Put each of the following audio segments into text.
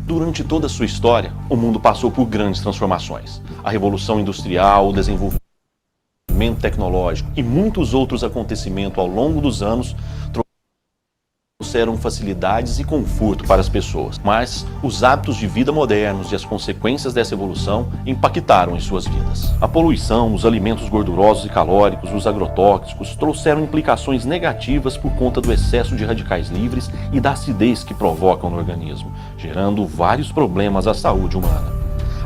Durante toda a sua história, o mundo passou por grandes transformações. A Revolução Industrial, o desenvolvimento tecnológico e muitos outros acontecimentos ao longo dos anos trouxeram facilidades e conforto para as pessoas. Mas os hábitos de vida modernos e as consequências dessa evolução impactaram em suas vidas. A poluição, os alimentos gordurosos e calóricos, os agrotóxicos trouxeram implicações negativas por conta do excesso de radicais livres e da acidez que provocam no organismo, gerando vários problemas à saúde humana.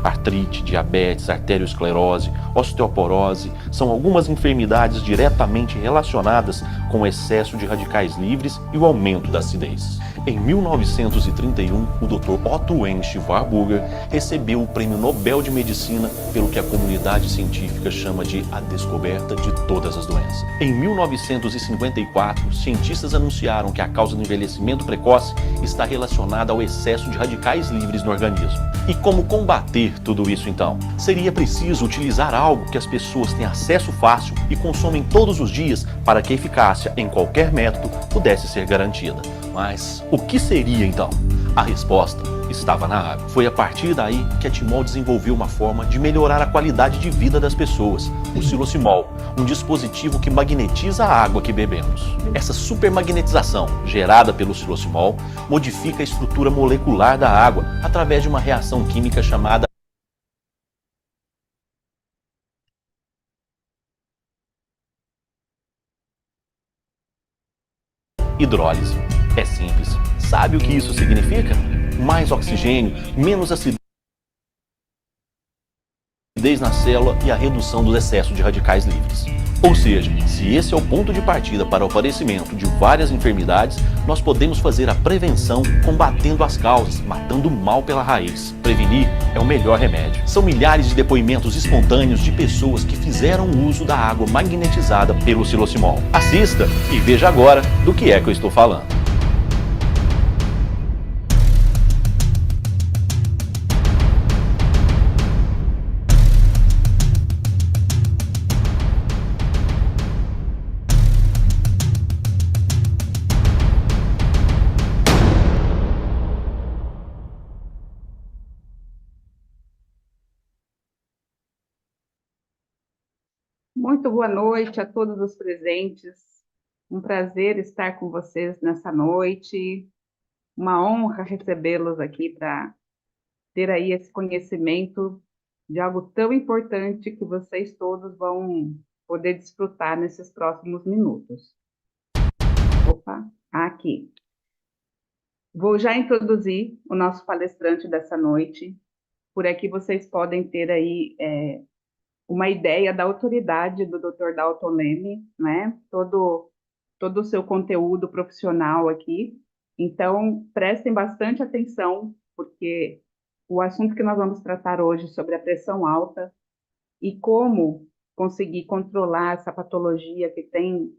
Artrite, diabetes, arteriosclerose, osteoporose são algumas enfermidades diretamente relacionadas com o excesso de radicais livres e o aumento da acidez. Em 1931, o Dr. Otto Wendt Warburger recebeu o Prêmio Nobel de Medicina pelo que a comunidade científica chama de a descoberta de todas as doenças. Em 1954, cientistas anunciaram que a causa do envelhecimento precoce está relacionada ao excesso de radicais livres no organismo. E como combater tudo isso então? Seria preciso utilizar algo que as pessoas têm acesso fácil e consomem todos os dias para que a eficácia em qualquer método pudesse ser garantida. Mas o que seria então? A resposta estava na água. Foi a partir daí que a Timol desenvolveu uma forma de melhorar a qualidade de vida das pessoas, o Silosimol, um dispositivo que magnetiza a água que bebemos. Essa supermagnetização, gerada pelo Silosimol, modifica a estrutura molecular da água através de uma reação química chamada hidrólise. É simples. Sabe o que isso significa? Mais oxigênio, menos acidez na célula e a redução do excesso de radicais livres. Ou seja, se esse é o ponto de partida para o aparecimento de várias enfermidades, nós podemos fazer a prevenção combatendo as causas, matando o mal pela raiz. Prevenir é o melhor remédio. São milhares de depoimentos espontâneos de pessoas que fizeram uso da água magnetizada pelo Silosimol. Assista e veja agora do que é que eu estou falando. Muito boa noite a todos os presentes. Um prazer estar com vocês nessa noite. Uma honra recebê-los aqui para ter aí esse conhecimento de algo tão importante que vocês todos vão poder desfrutar nesses próximos minutos. Opa, aqui. Vou já introduzir o nosso palestrante dessa noite. Por aqui vocês podem ter aí uma ideia da autoridade do Dr. Dalton Leme, né? Todo o seu conteúdo profissional aqui. Então, prestem bastante atenção, porque o assunto que nós vamos tratar hoje sobre a pressão alta e como conseguir controlar essa patologia que tem,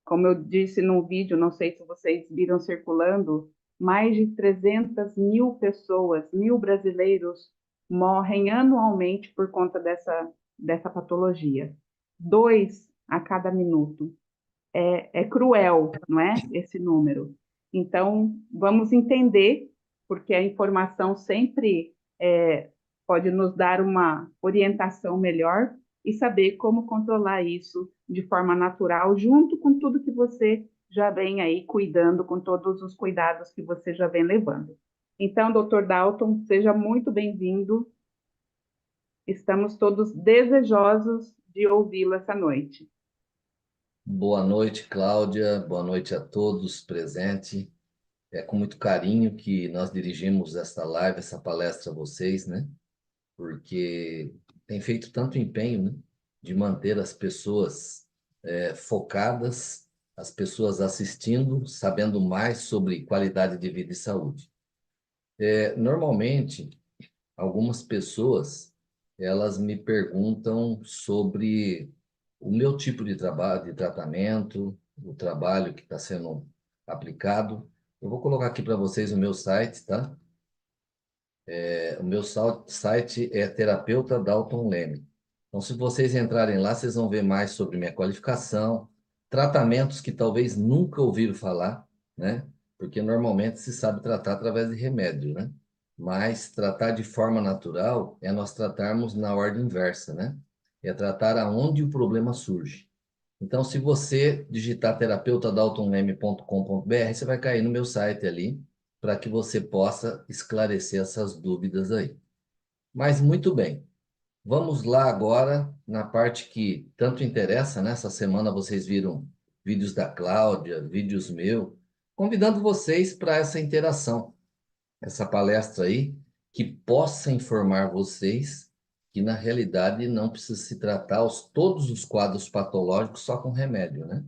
como eu disse no vídeo, não sei se vocês viram circulando, mais de 300 mil pessoas, mil brasileiros morrem anualmente por conta dessa patologia. 2 a cada minuto. É cruel, não é? Esse número. Então, vamos entender, porque a informação sempre pode nos dar uma orientação melhor e saber como controlar isso de forma natural, junto com tudo que você já vem aí cuidando, com todos os cuidados que você já vem levando. Então, Dr. Dalton, seja muito bem-vindo. Estamos todos desejosos de ouvi-lo essa noite. Boa noite, Cláudia. Boa noite a todos presentes. É com muito carinho que nós dirigimos essa live, essa palestra a vocês, né? Porque tem feito tanto empenho, né? De manter as pessoas focadas, as pessoas assistindo, sabendo mais sobre qualidade de vida e saúde. Normalmente, algumas pessoas elas me perguntam sobre o meu tipo de trabalho, de tratamento, o trabalho que está sendo aplicado. Eu vou colocar aqui para vocês o meu site, tá? O meu site é Terapeuta Dalton Leme. Então, se vocês entrarem lá, vocês vão ver mais sobre minha qualificação, tratamentos que talvez nunca ouviram falar, né? Porque normalmente se sabe tratar através de remédio, né? Mas tratar de forma natural é nós tratarmos na ordem inversa, né? É tratar aonde o problema surge. Então, se você digitar terapeutadaltonleme.com.br, você vai cair no meu site ali, para que você possa esclarecer essas dúvidas aí. Mas muito bem, vamos lá agora na parte que tanto interessa, né? Essa semana vocês viram vídeos da Cláudia, vídeos meu, convidando vocês para essa interação, essa palestra aí, que possa informar vocês que na realidade não precisa se tratar todos os quadros patológicos só com remédio, né?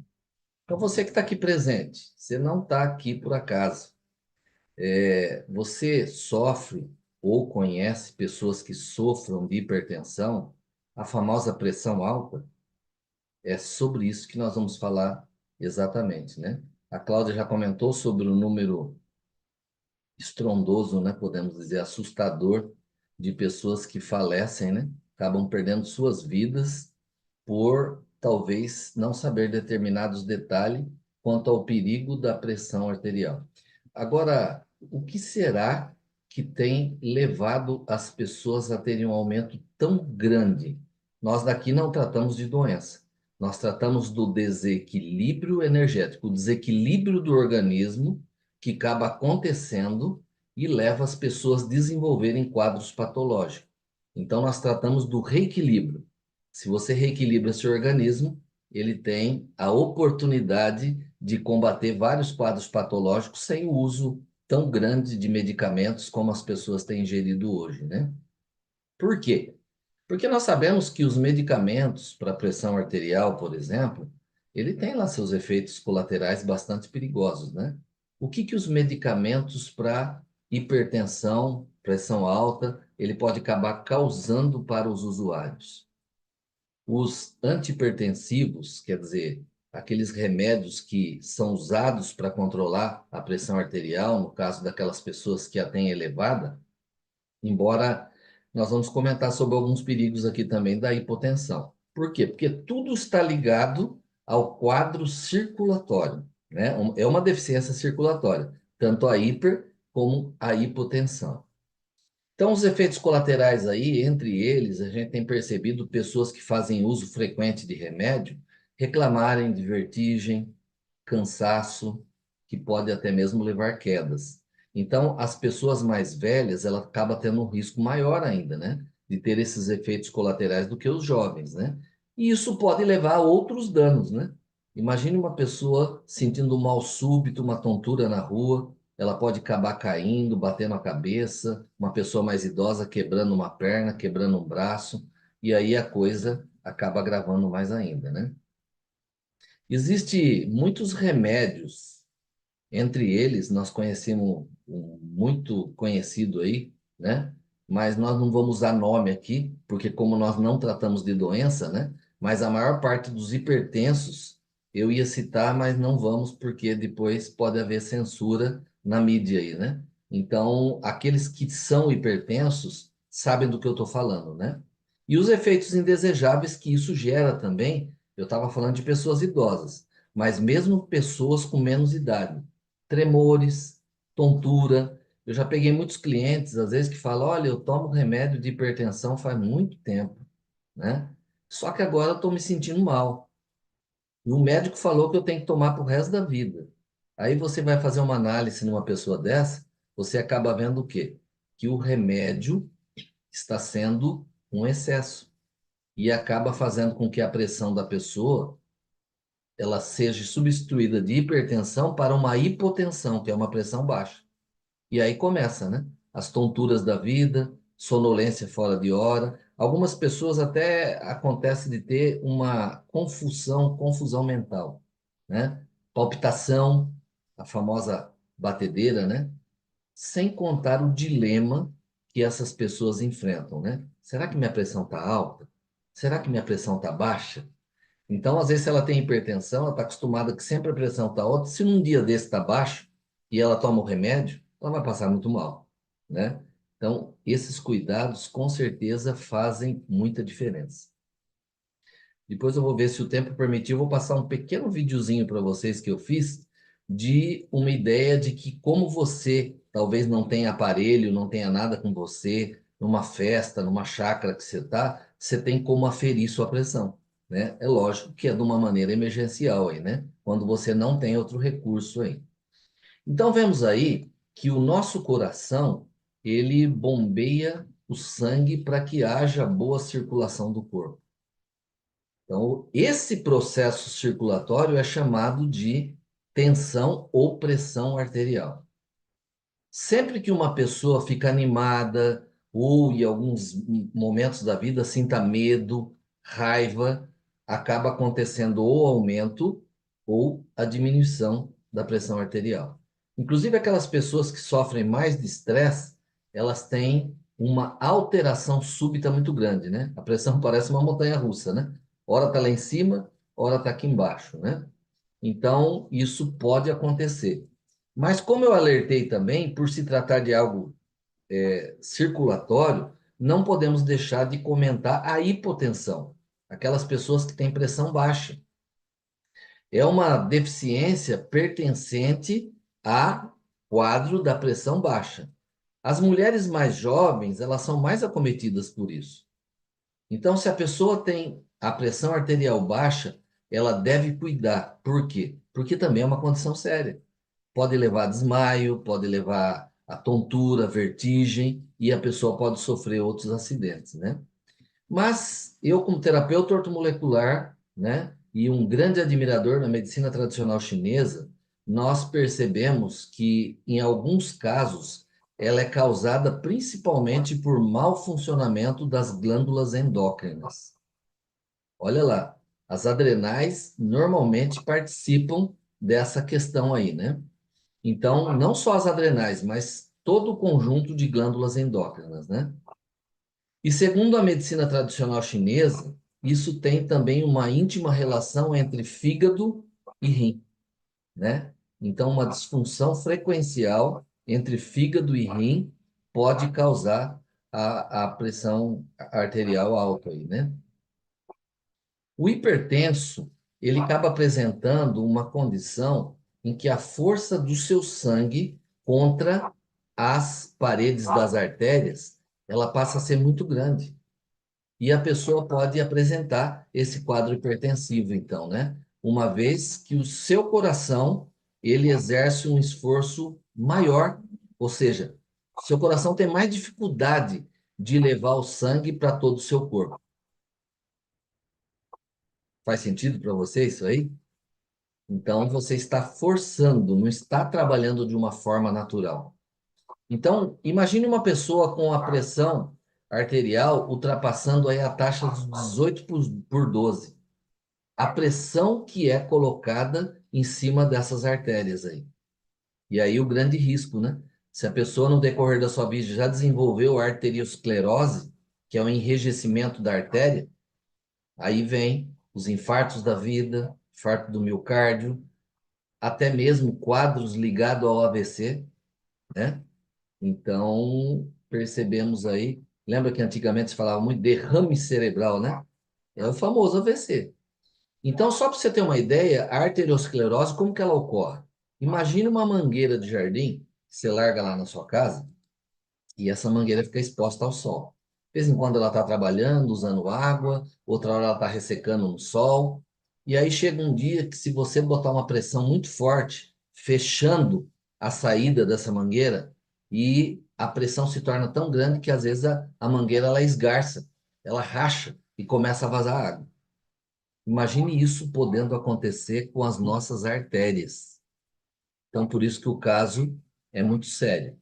Então você que está aqui presente, você não está aqui por acaso. Você sofre ou conhece pessoas que sofram de hipertensão, a famosa pressão alta? É sobre isso que nós vamos falar exatamente, né? A Cláudia já comentou sobre o número estrondoso, né? Podemos dizer, assustador de pessoas que falecem, né? Acabam perdendo suas vidas por talvez não saber determinados detalhes quanto ao perigo da pressão arterial. Agora, o que será que tem levado as pessoas a terem um aumento tão grande? Nós daqui não tratamos de doença, nós tratamos do desequilíbrio energético, o desequilíbrio do organismo que acaba acontecendo e leva as pessoas a desenvolverem quadros patológicos. Então, nós tratamos do reequilíbrio. Se você reequilibra seu organismo, ele tem a oportunidade de combater vários quadros patológicos sem o uso tão grande de medicamentos como as pessoas têm ingerido hoje, né? Por quê? Porque nós sabemos que os medicamentos para pressão arterial, por exemplo, ele tem lá seus efeitos colaterais bastante perigosos, né? O que que os medicamentos para hipertensão, pressão alta, ele pode acabar causando para os usuários? Os antipertensivos, quer dizer, aqueles remédios que são usados para controlar a pressão arterial, no caso daquelas pessoas que a têm elevada, embora nós vamos comentar sobre alguns perigos aqui também da hipotensão. Por quê? Porque tudo está ligado ao quadro circulatório, né? É uma deficiência circulatória, tanto a hiper como a hipotensão. Então, os efeitos colaterais aí, entre eles, a gente tem percebido pessoas que fazem uso frequente de remédio reclamarem de vertigem, cansaço, que pode até mesmo levar quedas. Então, as pessoas mais velhas, ela acaba tendo um risco maior ainda, né? De ter esses efeitos colaterais do que os jovens, né? E isso pode levar a outros danos, né? Imagine uma pessoa sentindo um mal súbito, uma tontura na rua, ela pode acabar caindo, batendo a cabeça, uma pessoa mais idosa quebrando uma perna, quebrando um braço, e aí a coisa acaba agravando mais ainda, né? Existem muitos remédios, entre eles nós conhecemos um muito conhecido aí, né? Mas nós não vamos usar nome aqui, porque como nós não tratamos de doença, né? Mas a maior parte dos hipertensos eu ia citar, mas não vamos, porque depois pode haver censura na mídia aí, né? Então, aqueles que são hipertensos sabem do que eu estou falando, né? E os efeitos indesejáveis que isso gera também, eu estava falando de pessoas idosas, mas mesmo pessoas com menos idade, tremores, tontura. Eu já peguei muitos clientes, às vezes, que falam: olha, eu tomo remédio de hipertensão faz muito tempo, né? Só que agora eu estou me sentindo mal. E o médico falou que eu tenho que tomar para o resto da vida. Aí você vai fazer uma análise numa pessoa dessa, você acaba vendo o quê? Que o remédio está sendo um excesso e acaba fazendo com que a pressão da pessoa ela seja substituída de hipertensão para uma hipotensão, que é uma pressão baixa. E aí começa, né? As tonturas da vida, sonolência fora de hora. Algumas pessoas até acontece de ter uma confusão mental, né? Palpitação, a famosa batedeira, né? Sem contar o dilema que essas pessoas enfrentam, né? Será que minha pressão está alta? Será que minha pressão está baixa? Então, às vezes, se ela tem hipertensão, ela está acostumada que sempre a pressão está alta. Se num dia desse está baixo e ela toma o remédio, ela vai passar muito mal, né? Então, esses cuidados, com certeza, fazem muita diferença. Depois eu vou ver se o tempo permitir, eu vou passar um pequeno videozinho para vocês que eu fiz de uma ideia de que como você talvez não tenha aparelho, não tenha nada com você, numa festa, numa chácara que você está, você tem como aferir sua pressão, né? É lógico que é de uma maneira emergencial aí, né? Quando você não tem outro recurso aí. Então vemos aí que o nosso coração, ele bombeia o sangue para que haja boa circulação do corpo. Então, esse processo circulatório é chamado de tensão ou pressão arterial. Sempre que uma pessoa fica animada ou em alguns momentos da vida sinta medo, raiva, acaba acontecendo ou aumento ou a diminuição da pressão arterial. Inclusive aquelas pessoas que sofrem mais de estresse, elas têm uma alteração súbita muito grande, né? A pressão parece uma montanha-russa, né? Ora está lá em cima, ora está aqui embaixo, né? Então, isso pode acontecer. Mas como eu alertei também, por se tratar de algo circulatório, não podemos deixar de comentar a hipotensão, aquelas pessoas que têm pressão baixa. É uma deficiência pertencente a quadro da pressão baixa. As mulheres mais jovens, elas são mais acometidas por isso. Então, se a pessoa tem a pressão arterial baixa, ela deve cuidar. Por quê? Porque também é uma condição séria. Pode levar a desmaio, pode levar a tontura, vertigem, e a pessoa pode sofrer outros acidentes, né? Mas eu, como terapeuta ortomolecular, né, e um grande admirador da medicina tradicional chinesa, nós percebemos que, em alguns casos, ela é causada principalmente por mau funcionamento das glândulas endócrinas. Olha lá, as adrenais normalmente participam dessa questão aí, né? Então, não só as adrenais, mas todo o conjunto de glândulas endócrinas, né? E segundo a medicina tradicional chinesa, isso tem também uma íntima relação entre fígado e rim, né? Então, uma disfunção frequencial entre fígado e rim pode causar a pressão arterial alta aí, né? O hipertenso, ele acaba apresentando uma condição em que a força do seu sangue contra as paredes das artérias, ela passa a ser muito grande. E a pessoa pode apresentar esse quadro hipertensivo, então, né? Uma vez que o seu coração, ele exerce um esforço maior, ou seja, seu coração tem mais dificuldade de levar o sangue para todo o seu corpo. Faz sentido para você isso aí? Então, você está forçando, não está trabalhando de uma forma natural. Então, imagine uma pessoa com a pressão arterial ultrapassando aí a taxa dos 18 por 12. A pressão que é colocada em cima dessas artérias aí. E aí o grande risco, né? Se a pessoa no decorrer da sua vida já desenvolveu a arteriosclerose, que é o enrijecimento da artéria, aí vem os infartos da vida, infarto do miocárdio, até mesmo quadros ligados ao AVC, né? Então, percebemos aí, lembra que antigamente se falava muito derrame cerebral, né? É o famoso AVC. Então, só para você ter uma ideia, a arteriosclerose, como que ela ocorre? Imagina uma mangueira de jardim, que você larga lá na sua casa, e essa mangueira fica exposta ao sol. De vez em quando ela está trabalhando, usando água, outra hora ela está ressecando no sol. E aí chega um dia que, se você botar uma pressão muito forte, fechando a saída dessa mangueira, e a pressão se torna tão grande que às vezes a mangueira ela esgarça, ela racha e começa a vazar água. Imagine isso podendo acontecer com as nossas artérias. Então, por isso que o caso é muito sério.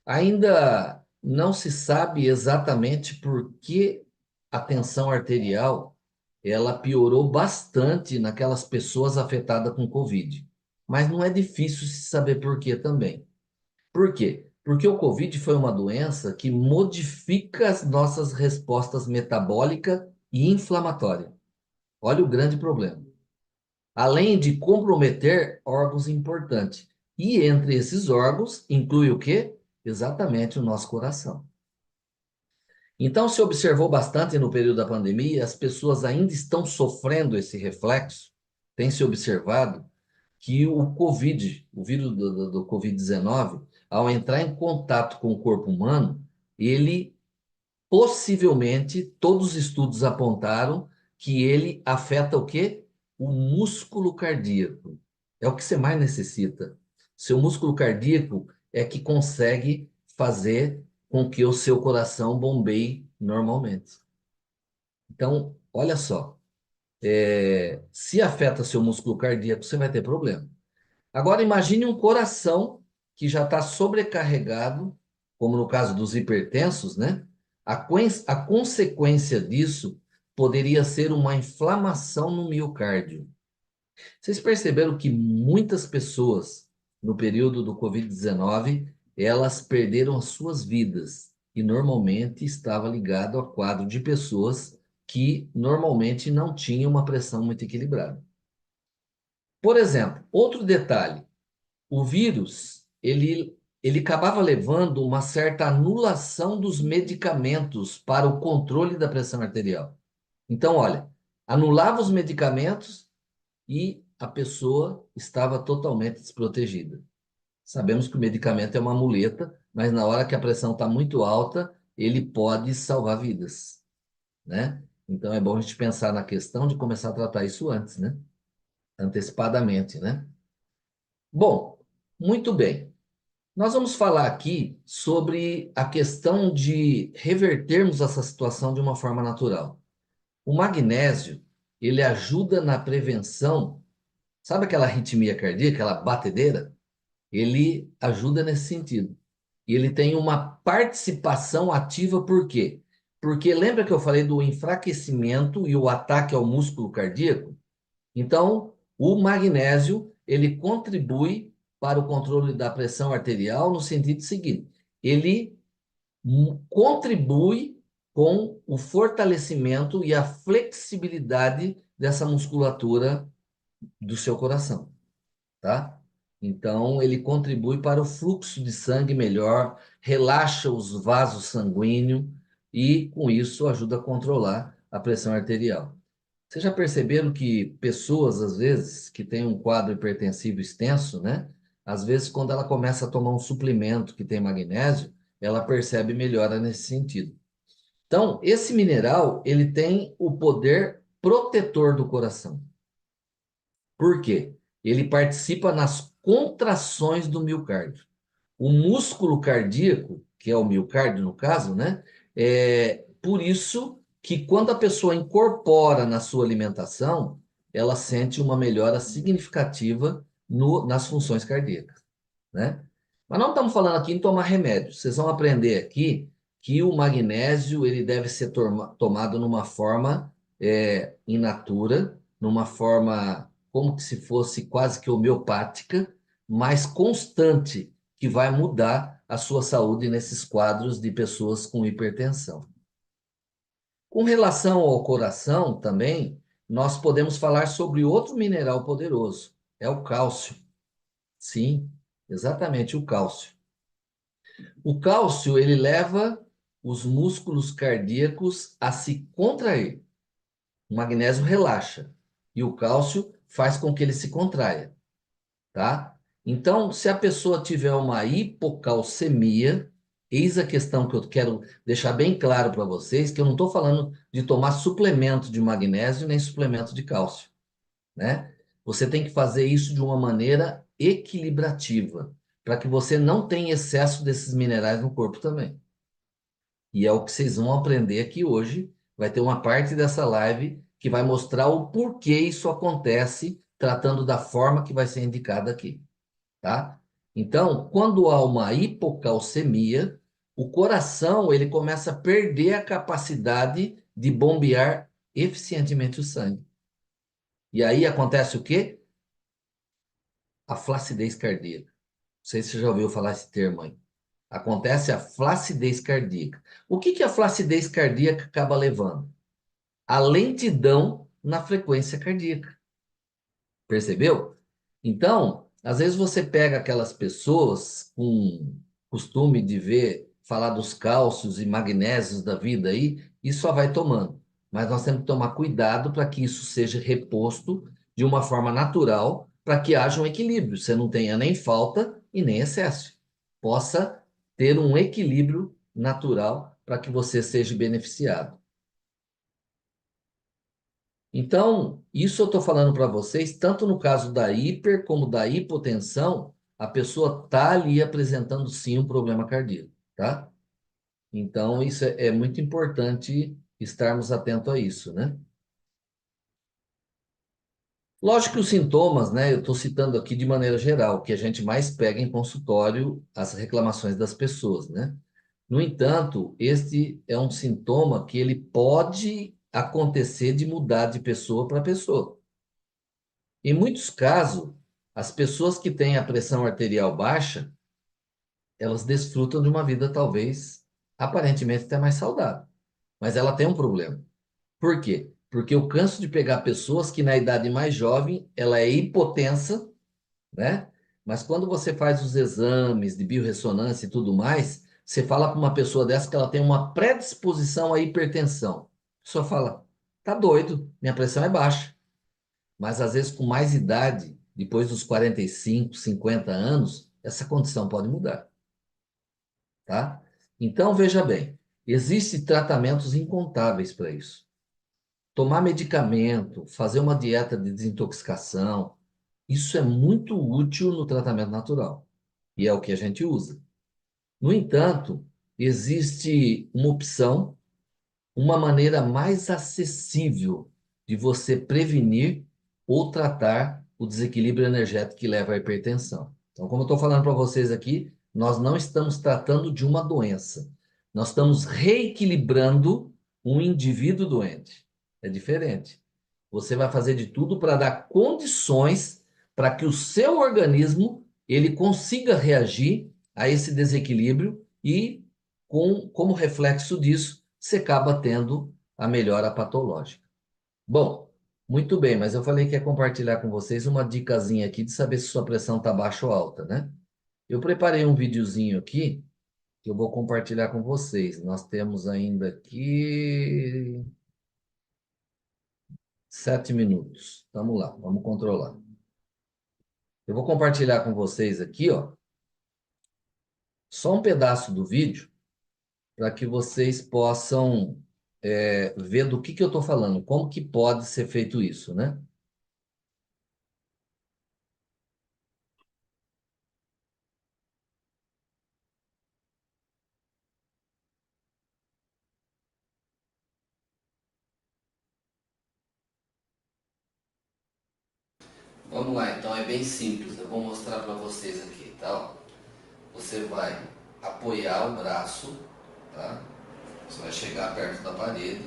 Ainda não se sabe exatamente por que a tensão arterial ela piorou bastante naquelas pessoas afetadas com Covid. Mas não é difícil se saber por quê também. Por quê? Porque o Covid foi uma doença que modifica as nossas respostas metabólica e inflamatória. Olha o grande problema. Além de comprometer órgãos importantes. E entre esses órgãos, inclui o quê? Exatamente o nosso coração. Então, se observou bastante no período da pandemia, as pessoas ainda estão sofrendo esse reflexo. Tem se observado que o Covid, o vírus do Covid-19, ao entrar em contato com o corpo humano, ele possivelmente, todos os estudos apontaram que ele afeta o quê? O músculo cardíaco. É o que você mais necessita. Seu músculo cardíaco é que consegue fazer com que o seu coração bombeie normalmente. Então, olha só, se afeta seu músculo cardíaco, você vai ter problema. Agora imagine um coração que já está sobrecarregado, como no caso dos hipertensos, né? A consequência disso poderia ser uma inflamação no miocárdio. Vocês perceberam que muitas pessoas, no período do Covid-19, elas perderam as suas vidas e normalmente estava ligado a quadro de pessoas que normalmente não tinham uma pressão muito equilibrada. Por exemplo, outro detalhe, o vírus, ele acabava levando uma certa anulação dos medicamentos para o controle da pressão arterial. Então, olha, anulava os medicamentos e a pessoa estava totalmente desprotegida. Sabemos que o medicamento é uma muleta, mas na hora que a pressão está muito alta, ele pode salvar vidas, né? Então é bom a gente pensar na questão de começar a tratar isso antes, né? Antecipadamente, né? Bom, muito bem. Nós vamos falar aqui sobre a questão de revertermos essa situação de uma forma natural. O magnésio, ele ajuda na prevenção, sabe aquela arritmia cardíaca, aquela batedeira? Ele ajuda nesse sentido. E ele tem uma participação ativa, por quê? Porque lembra que eu falei do enfraquecimento e o ataque ao músculo cardíaco? Então, o magnésio, ele contribui para o controle da pressão arterial no sentido seguinte: ele contribui com o fortalecimento e a flexibilidade dessa musculatura do seu coração, tá? Então, ele contribui para o fluxo de sangue melhor, relaxa os vasos sanguíneos e, com isso, ajuda a controlar a pressão arterial. Vocês já perceberam que pessoas, às vezes, que têm um quadro hipertensivo extenso, né? Às vezes, quando ela começa a tomar um suplemento que tem magnésio, ela percebe melhora nesse sentido. Então, esse mineral, ele tem o poder protetor do coração. Por quê? Ele participa nas contrações do miocárdio. O músculo cardíaco, que é o miocárdio no caso, né? É por isso que quando a pessoa incorpora na sua alimentação, ela sente uma melhora significativa nas funções cardíacas, né? Mas não estamos falando aqui em tomar remédio. Vocês vão aprender aqui que o magnésio ele deve ser tomado numa forma in natura, numa forma como que se fosse quase que homeopática, mas constante, que vai mudar a sua saúde nesses quadros de pessoas com hipertensão. Com relação ao coração também, nós podemos falar sobre outro mineral poderoso, é o cálcio. Sim, exatamente o cálcio. O cálcio, ele leva os músculos cardíacos a se contrair. O magnésio relaxa e o cálcio faz com que ele se contraia, tá? Então, se a pessoa tiver uma hipocalcemia, eis a questão que eu quero deixar bem claro para vocês, que eu não estou falando de tomar suplemento de magnésio nem suplemento de cálcio, né? Você tem que fazer isso de uma maneira equilibrativa, para que você não tenha excesso desses minerais no corpo também. E é o que vocês vão aprender aqui hoje. Vai ter uma parte dessa live que vai mostrar o porquê isso acontece, tratando da forma que vai ser indicada aqui, tá? Então, quando há uma hipocalcemia, o coração ele começa a perder a capacidade de bombear eficientemente o sangue. E aí acontece o quê? A flacidez cardíaca. Não sei se você já ouviu falar esse termo aí. Acontece a flacidez cardíaca. O que a flacidez cardíaca acaba levando? A lentidão na frequência cardíaca. Percebeu? Então, às vezes você pega aquelas pessoas com costume de ver, falar dos cálcios e magnésios da vida aí, e só vai tomando. Mas nós temos que tomar cuidado para que isso seja reposto de uma forma natural, para que haja um equilíbrio. Você não tenha nem falta e nem excesso. Possa ter um equilíbrio natural para que você seja beneficiado. Então, isso eu estou falando para vocês, tanto no caso da hiper como da hipotensão, a pessoa está ali apresentando sim um problema cardíaco, tá? Então, isso é muito importante estarmos atentos a isso, né? Lógico que os sintomas, né? Eu estou citando aqui de maneira geral, o que a gente mais pega em consultório, as reclamações das pessoas, né? No entanto, este é um sintoma que ele pode acontecer de mudar de pessoa para pessoa. Em muitos casos, as pessoas que têm a pressão arterial baixa, elas desfrutam de uma vida talvez aparentemente até mais saudável. Mas ela tem um problema. Por quê? Porque eu canso de pegar pessoas que na idade mais jovem, ela é hipotensa, né? Mas quando você faz os exames de biorressonância e tudo mais, você fala para uma pessoa dessa que ela tem uma predisposição à hipertensão. A pessoa fala, tá doido, minha pressão é baixa. Mas às vezes com mais idade, depois dos 45, 50 anos, essa condição pode mudar, tá? Então veja bem, existem tratamentos incontáveis para isso. Tomar medicamento, fazer uma dieta de desintoxicação, isso é muito útil no tratamento natural e é o que a gente usa. No entanto, existe uma opção, uma maneira mais acessível de você prevenir ou tratar o desequilíbrio energético que leva à hipertensão. Então, como eu estou falando para vocês aqui, nós não estamos tratando de uma doença. Nós estamos reequilibrando um indivíduo doente. É diferente. Você vai fazer de tudo para dar condições para que o seu organismo ele consiga reagir a esse desequilíbrio e, como reflexo disso, você acaba tendo a melhora patológica. Bom, muito bem, mas eu falei que ia compartilhar com vocês uma dicasinha aqui de saber se sua pressão está baixa ou alta, né? Eu preparei um videozinho aqui que eu vou compartilhar com vocês. Nós temos ainda aqui 7 minutos. Vamos lá, vamos controlar. Eu vou compartilhar com vocês aqui, ó, só um pedaço do vídeo para que vocês possam ver do que eu estou falando, como que pode ser feito isso, né? Vamos lá, então é bem simples, eu vou mostrar para vocês aqui, tá? Você vai apoiar o braço, tá? Você vai chegar perto da parede,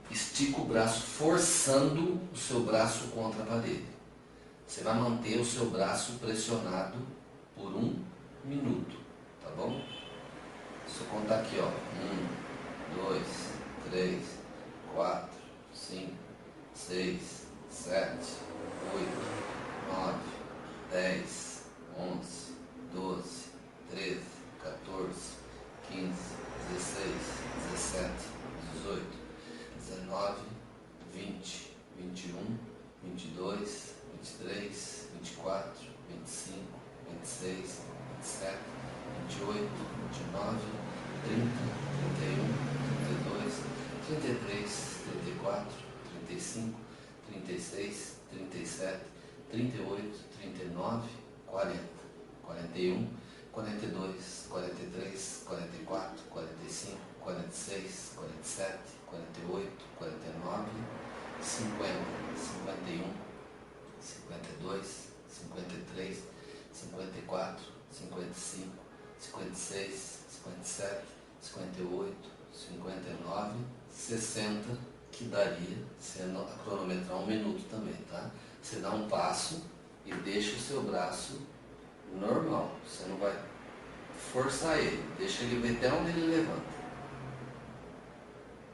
estica o braço forçando o seu braço contra a parede. Você vai manter o seu braço pressionado por 1 minuto, tá bom? Se eu contar aqui, ó, 1, 2, 3, 4, 5, 6, 7, 8, 9, 10, 11, 12, 13, 14, 15, 16, 17, 18, 19, 20, 21, 22, 23, 24, 25, 26, 27, 28, 29, 30, 31, 32, 33, 34, 35, 36, 37, 38, 39, 40, 41, 42, 43, 44, 45, 46, 47, 48, 49, 50, 51, 52, 53, 54, 55, 56, 57, 58, 59, 60, que daria, sendo a cronometrar 1 minuto também, tá? Você dá um passo e deixa o seu braço normal. Você não vai forçar ele, deixa ele ver até onde ele levanta.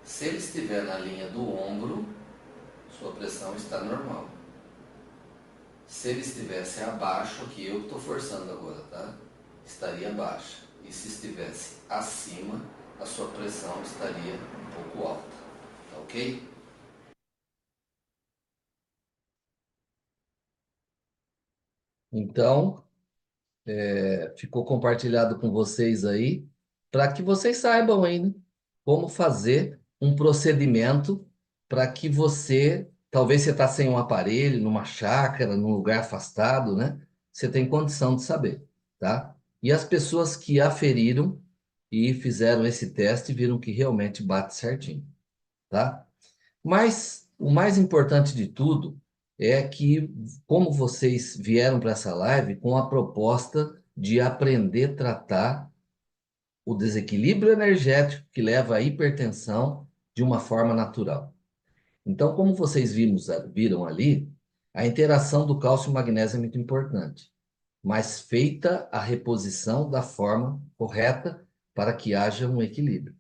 Se ele estiver na linha do ombro, sua pressão está normal. Se ele estivesse abaixo, aqui eu estou forçando agora, tá? Estaria baixa. E se estivesse acima, a sua pressão estaria um pouco alta. Tá ok? Então, ficou compartilhado com vocês aí, para que vocês saibam ainda como fazer um procedimento para que você, talvez você está sem um aparelho, numa chácara, num lugar afastado, né? Você tem condição de saber, tá? E as pessoas que aferiram e fizeram esse teste viram que realmente bate certinho, tá? Mas o mais importante de tudo é que, como vocês vieram para essa live com a proposta de aprender a tratar o desequilíbrio energético que leva à hipertensão de uma forma natural. Então, como vocês viram ali, a interação do cálcio e magnésio é muito importante, mas feita a reposição da forma correta para que haja um equilíbrio.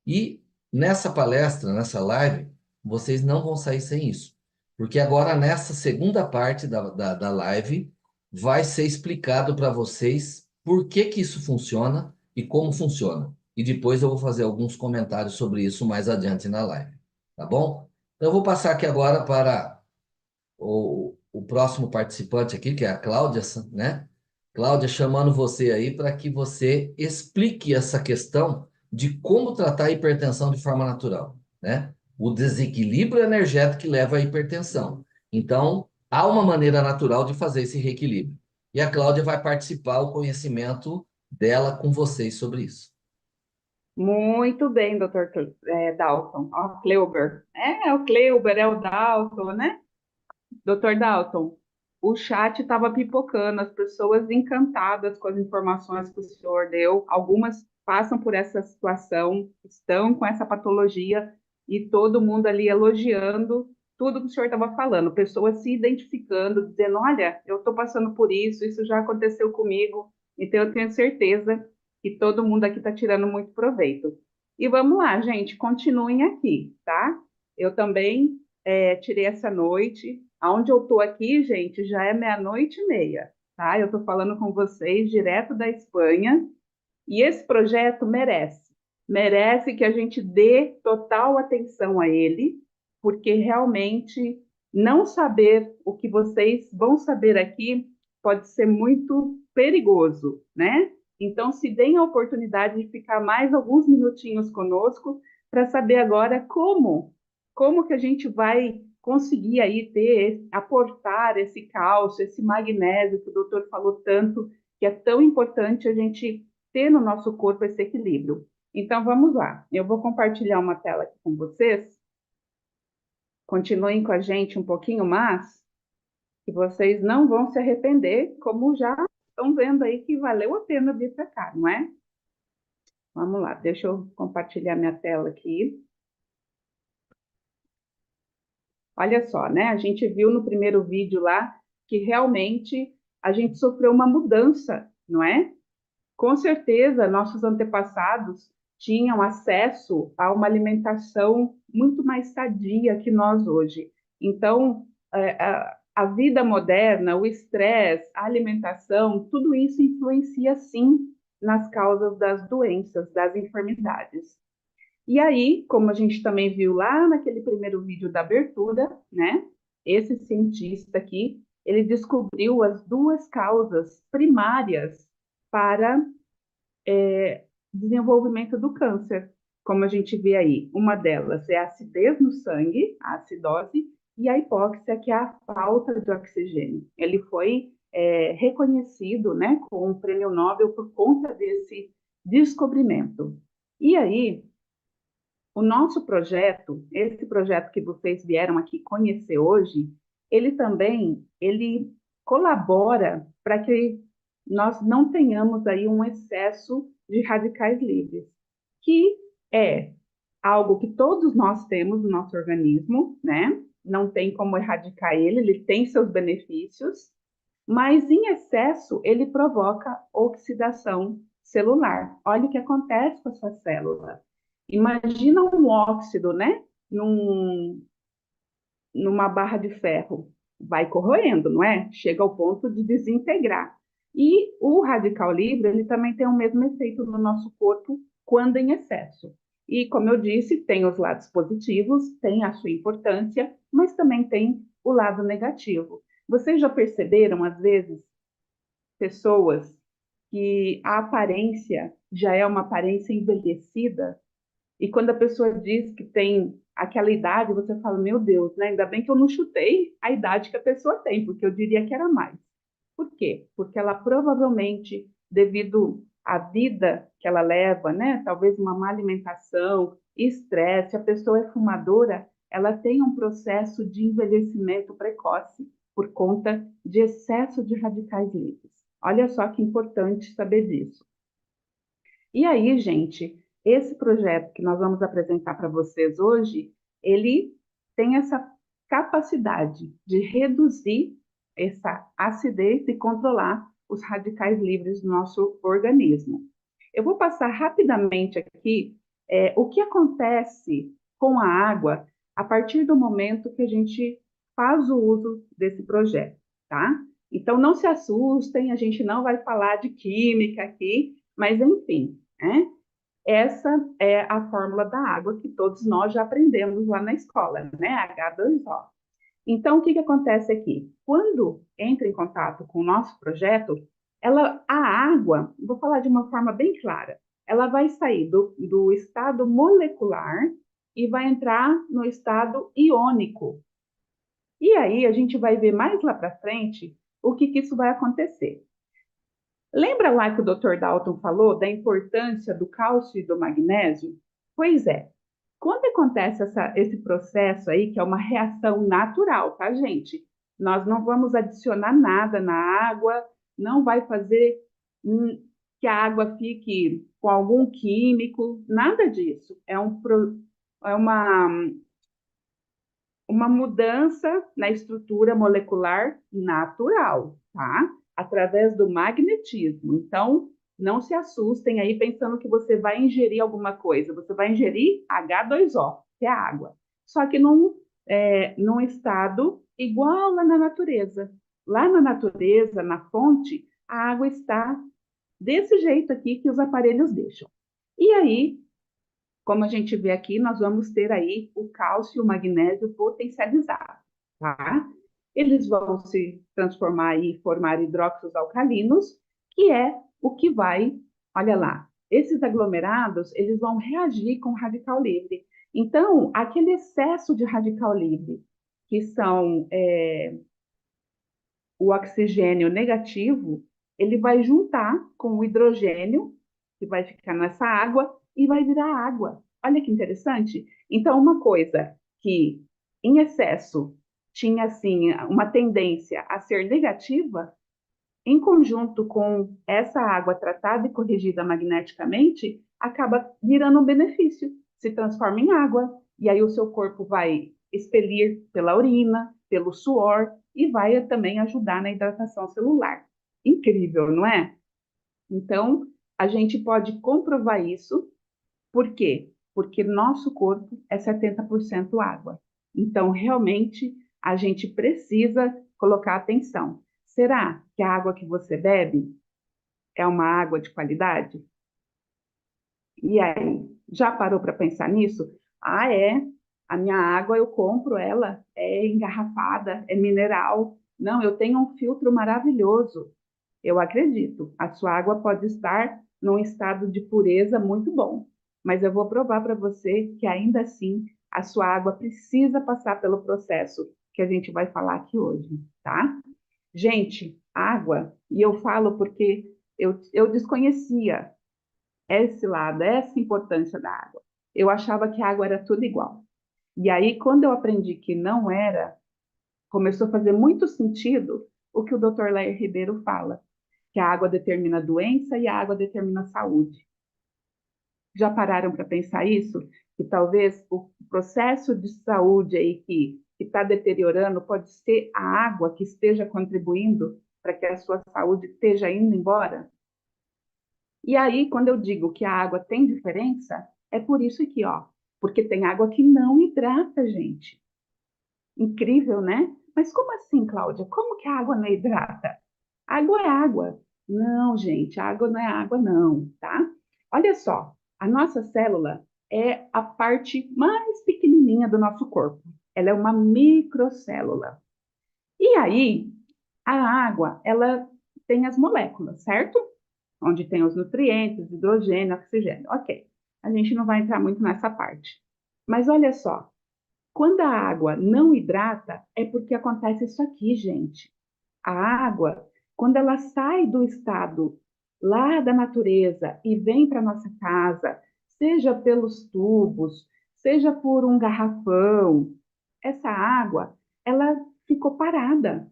E nessa palestra, nessa live, vocês não vão sair sem isso. Porque agora, nessa segunda parte da live, vai ser explicado para vocês por que que isso funciona e como funciona. E depois eu vou fazer alguns comentários sobre isso mais adiante na live. Tá bom? Então, eu vou passar aqui agora para o próximo participante aqui, que é a Cláudia, né? Cláudia, chamando você aí para que você explique essa questão de como tratar a hipertensão de forma natural, né? O desequilíbrio energético que leva à hipertensão. Então, há uma maneira natural de fazer esse reequilíbrio. E a Cláudia vai participar o conhecimento dela com vocês sobre isso. Muito bem, doutor Dalton. Ó, Kleuber. É o Kleuber, é o Dalton, né? Doutor Dalton, o chat estava pipocando, as pessoas encantadas com as informações que o senhor deu. Algumas passam por essa situação, estão com essa patologia, e todo mundo ali elogiando tudo que o senhor estava falando. Pessoas se identificando, dizendo: olha, eu estou passando por isso já aconteceu comigo, então eu tenho certeza que todo mundo aqui está tirando muito proveito. E vamos lá, gente, continuem aqui, tá? Eu também tirei essa noite. Aonde eu estou aqui, gente, já é 00:30, tá? Eu estou falando com vocês direto da Espanha, e esse projeto merece que a gente dê total atenção a ele, porque realmente não saber o que vocês vão saber aqui pode ser muito perigoso, né? Então, se deem a oportunidade de ficar mais alguns minutinhos conosco para saber agora como que a gente vai conseguir aí aportar esse cálcio, esse magnésio que o doutor falou tanto, que é tão importante a gente ter no nosso corpo esse equilíbrio. Então, vamos lá. Eu vou compartilhar uma tela aqui com vocês. Continuem com a gente um pouquinho mais, que vocês não vão se arrepender, como já estão vendo aí que valeu a pena vir para cá, não é? Vamos lá, deixa eu compartilhar minha tela aqui. Olha só, né? A gente viu no primeiro vídeo lá que realmente a gente sofreu uma mudança, não é? Com certeza, nossos antepassados tinham acesso a uma alimentação muito mais sadia que nós hoje. Então, a vida moderna, o estresse, a alimentação, tudo isso influencia sim nas causas das doenças, das enfermidades. E aí, como a gente também viu lá naquele primeiro vídeo da abertura, né? Esse cientista aqui, ele descobriu as duas causas primárias para desenvolvimento do câncer. Como a gente vê aí, uma delas é a acidez no sangue, a acidose, e a hipóxia, que é a falta de oxigênio. Ele foi reconhecido, né, com o prêmio Nobel por conta desse descobrimento. E aí, o nosso projeto, esse projeto que vocês vieram aqui conhecer hoje, ele colabora para que nós não tenhamos aí um excesso de radicais livres, que é algo que todos nós temos no nosso organismo, né? Não tem como erradicar ele, ele tem seus benefícios, mas em excesso ele provoca oxidação celular. Olha o que acontece com a sua célula. Imagina um óxido, né? Numa barra de ferro. Vai corroendo, não é? Chega ao ponto de desintegrar. E o radical livre, ele também tem o mesmo efeito no nosso corpo quando em excesso. E, como eu disse, tem os lados positivos, tem a sua importância, mas também tem o lado negativo. Vocês já perceberam, às vezes, pessoas que a aparência já é uma aparência envelhecida? E quando a pessoa diz que tem aquela idade, você fala, meu Deus, né? Ainda bem que eu não chutei a idade que a pessoa tem, porque eu diria que era mais. Por quê? Porque ela provavelmente, devido à vida que ela leva, né? Talvez uma má alimentação, estresse, a pessoa é fumadora, ela tem um processo de envelhecimento precoce por conta de excesso de radicais livres. Olha só que importante saber disso. E aí, gente, esse projeto que nós vamos apresentar para vocês hoje, ele tem essa capacidade de reduzir essa acidez e controlar os radicais livres do nosso organismo. Eu vou passar rapidamente aqui o que acontece com a água a partir do momento que a gente faz o uso desse projeto, tá? Então, não se assustem, a gente não vai falar de química aqui, mas enfim, né? Essa é a fórmula da água que todos nós já aprendemos lá na escola, né? H2O. Então, o que acontece aqui? Quando entra em contato com o nosso projeto, a água, vou falar de uma forma bem clara, ela vai sair do estado molecular e vai entrar no estado iônico. E aí a gente vai ver mais lá para frente o que isso vai acontecer. Lembra lá que o Dr. Dalton falou da importância do cálcio e do magnésio? Pois é, quando acontece esse processo aí, que é uma reação natural, tá, gente? Nós não vamos adicionar nada na água, não vai fazer que a água fique com algum químico, nada disso. É uma mudança na estrutura molecular natural, tá? Através do magnetismo. Então, não se assustem aí pensando que você vai ingerir alguma coisa. Você vai ingerir H2O, que é água. Só que num estado igual lá na natureza. Lá na natureza, na fonte, a água está desse jeito aqui que os aparelhos deixam. E aí, como a gente vê aqui, nós vamos ter aí o cálcio e o magnésio potencializados, tá? Eles vão se transformar e formar hidróxidos alcalinos, que é o que vai, olha lá, esses aglomerados, eles vão reagir com o radical livre. Então, aquele excesso de radical livre, que são o oxigênio negativo, ele vai juntar com o hidrogênio, que vai ficar nessa água, e vai virar água. Olha que interessante. Então, uma coisa que em excesso tinha assim uma tendência a ser negativa, em conjunto com essa água tratada e corrigida magneticamente, acaba virando um benefício, se transforma em água, e aí o seu corpo vai expelir pela urina, pelo suor, e vai também ajudar na hidratação celular. Incrível, não é? Então, a gente pode comprovar isso. Por quê? Porque nosso corpo é 70% água. Então, realmente, a gente precisa colocar atenção. Será que a água que você bebe é uma água de qualidade? E aí, já parou para pensar nisso? Ah, é. A minha água eu compro ela, é engarrafada, é mineral. Não, eu tenho um filtro maravilhoso. Eu acredito, a sua água pode estar num estado de pureza muito bom, mas eu vou provar para você que ainda assim a sua água precisa passar pelo processo que a gente vai falar aqui hoje, tá? Gente, água, e eu falo porque eu desconhecia esse lado, essa importância da água. Eu achava que a água era tudo igual. E aí, quando eu aprendi que não era, começou a fazer muito sentido o que o Dr. Lair Ribeiro fala, que a água determina a doença e a água determina a saúde. Já pararam para pensar isso? Que talvez o processo de saúde aí que está deteriorando pode ser a água que esteja contribuindo para que a sua saúde esteja indo embora? E aí, quando eu digo que a água tem diferença, é por isso aqui, ó. Porque tem água que não hidrata, gente. Incrível, né? Mas como assim, Cláudia? Como que a água não hidrata? Água é água. Não, gente, água não é água, não, tá? Olha só, a nossa célula é a parte mais pequenininha do nosso corpo. Ela é uma microcélula. E aí, a água, ela tem as moléculas, certo? Onde tem os nutrientes, hidrogênio, oxigênio. Ok, a gente não vai entrar muito nessa parte. Mas olha só, quando a água não hidrata, é porque acontece isso aqui, gente. A água, quando ela sai do estado lá da natureza e vem para nossa casa, seja pelos tubos, seja por um garrafão, essa água, ela ficou parada.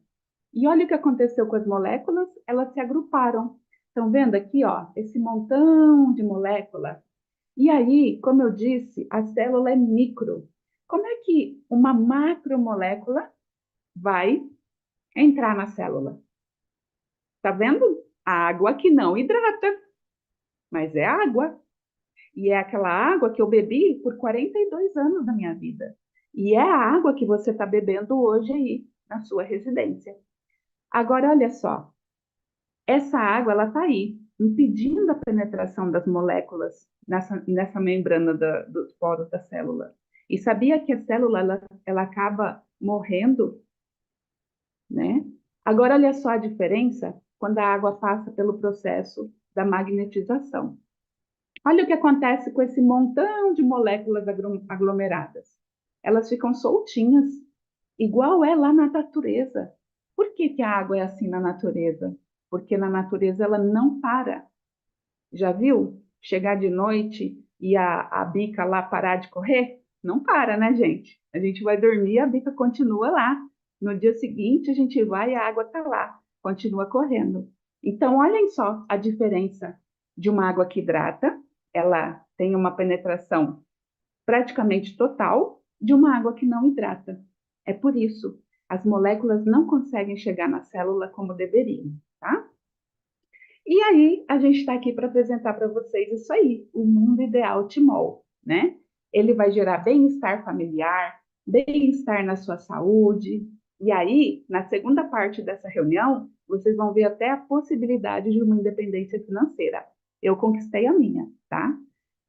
E olha o que aconteceu com as moléculas, elas se agruparam. Estão vendo aqui, ó, esse montão de molécula? E aí, como eu disse, a célula é micro. Como é que uma macromolécula vai entrar na célula? Tá vendo? A água que não hidrata, mas é água. E é aquela água que eu bebi por 42 anos da minha vida. E é a água que você está bebendo hoje aí, na sua residência. Agora, olha só, essa água, ela está aí, impedindo a penetração das moléculas nessa membrana dos poros da célula. E sabia que a célula, ela acaba morrendo, né? Agora, olha só a diferença quando a água passa pelo processo da magnetização. Olha o que acontece com esse montão de moléculas aglomeradas. Elas ficam soltinhas, igual é lá na natureza. Por que que a água é assim na natureza? Porque na natureza ela não para. Já viu? Chegar de noite e a bica lá parar de correr? Não para, né, gente? A gente vai dormir e a bica continua lá. No dia seguinte, a gente vai e a água está lá, continua correndo. Então, olhem só a diferença de uma água que hidrata, ela tem uma penetração praticamente total, de uma água que não hidrata. É por isso, as moléculas não conseguem chegar na célula como deveriam, tá? E aí, a gente está aqui para apresentar para vocês isso aí, o mundo ideal Timol, né? Ele vai gerar bem-estar familiar, bem-estar na sua saúde. E aí, na segunda parte dessa reunião, vocês vão ver até a possibilidade de uma independência financeira. Eu conquistei a minha, tá?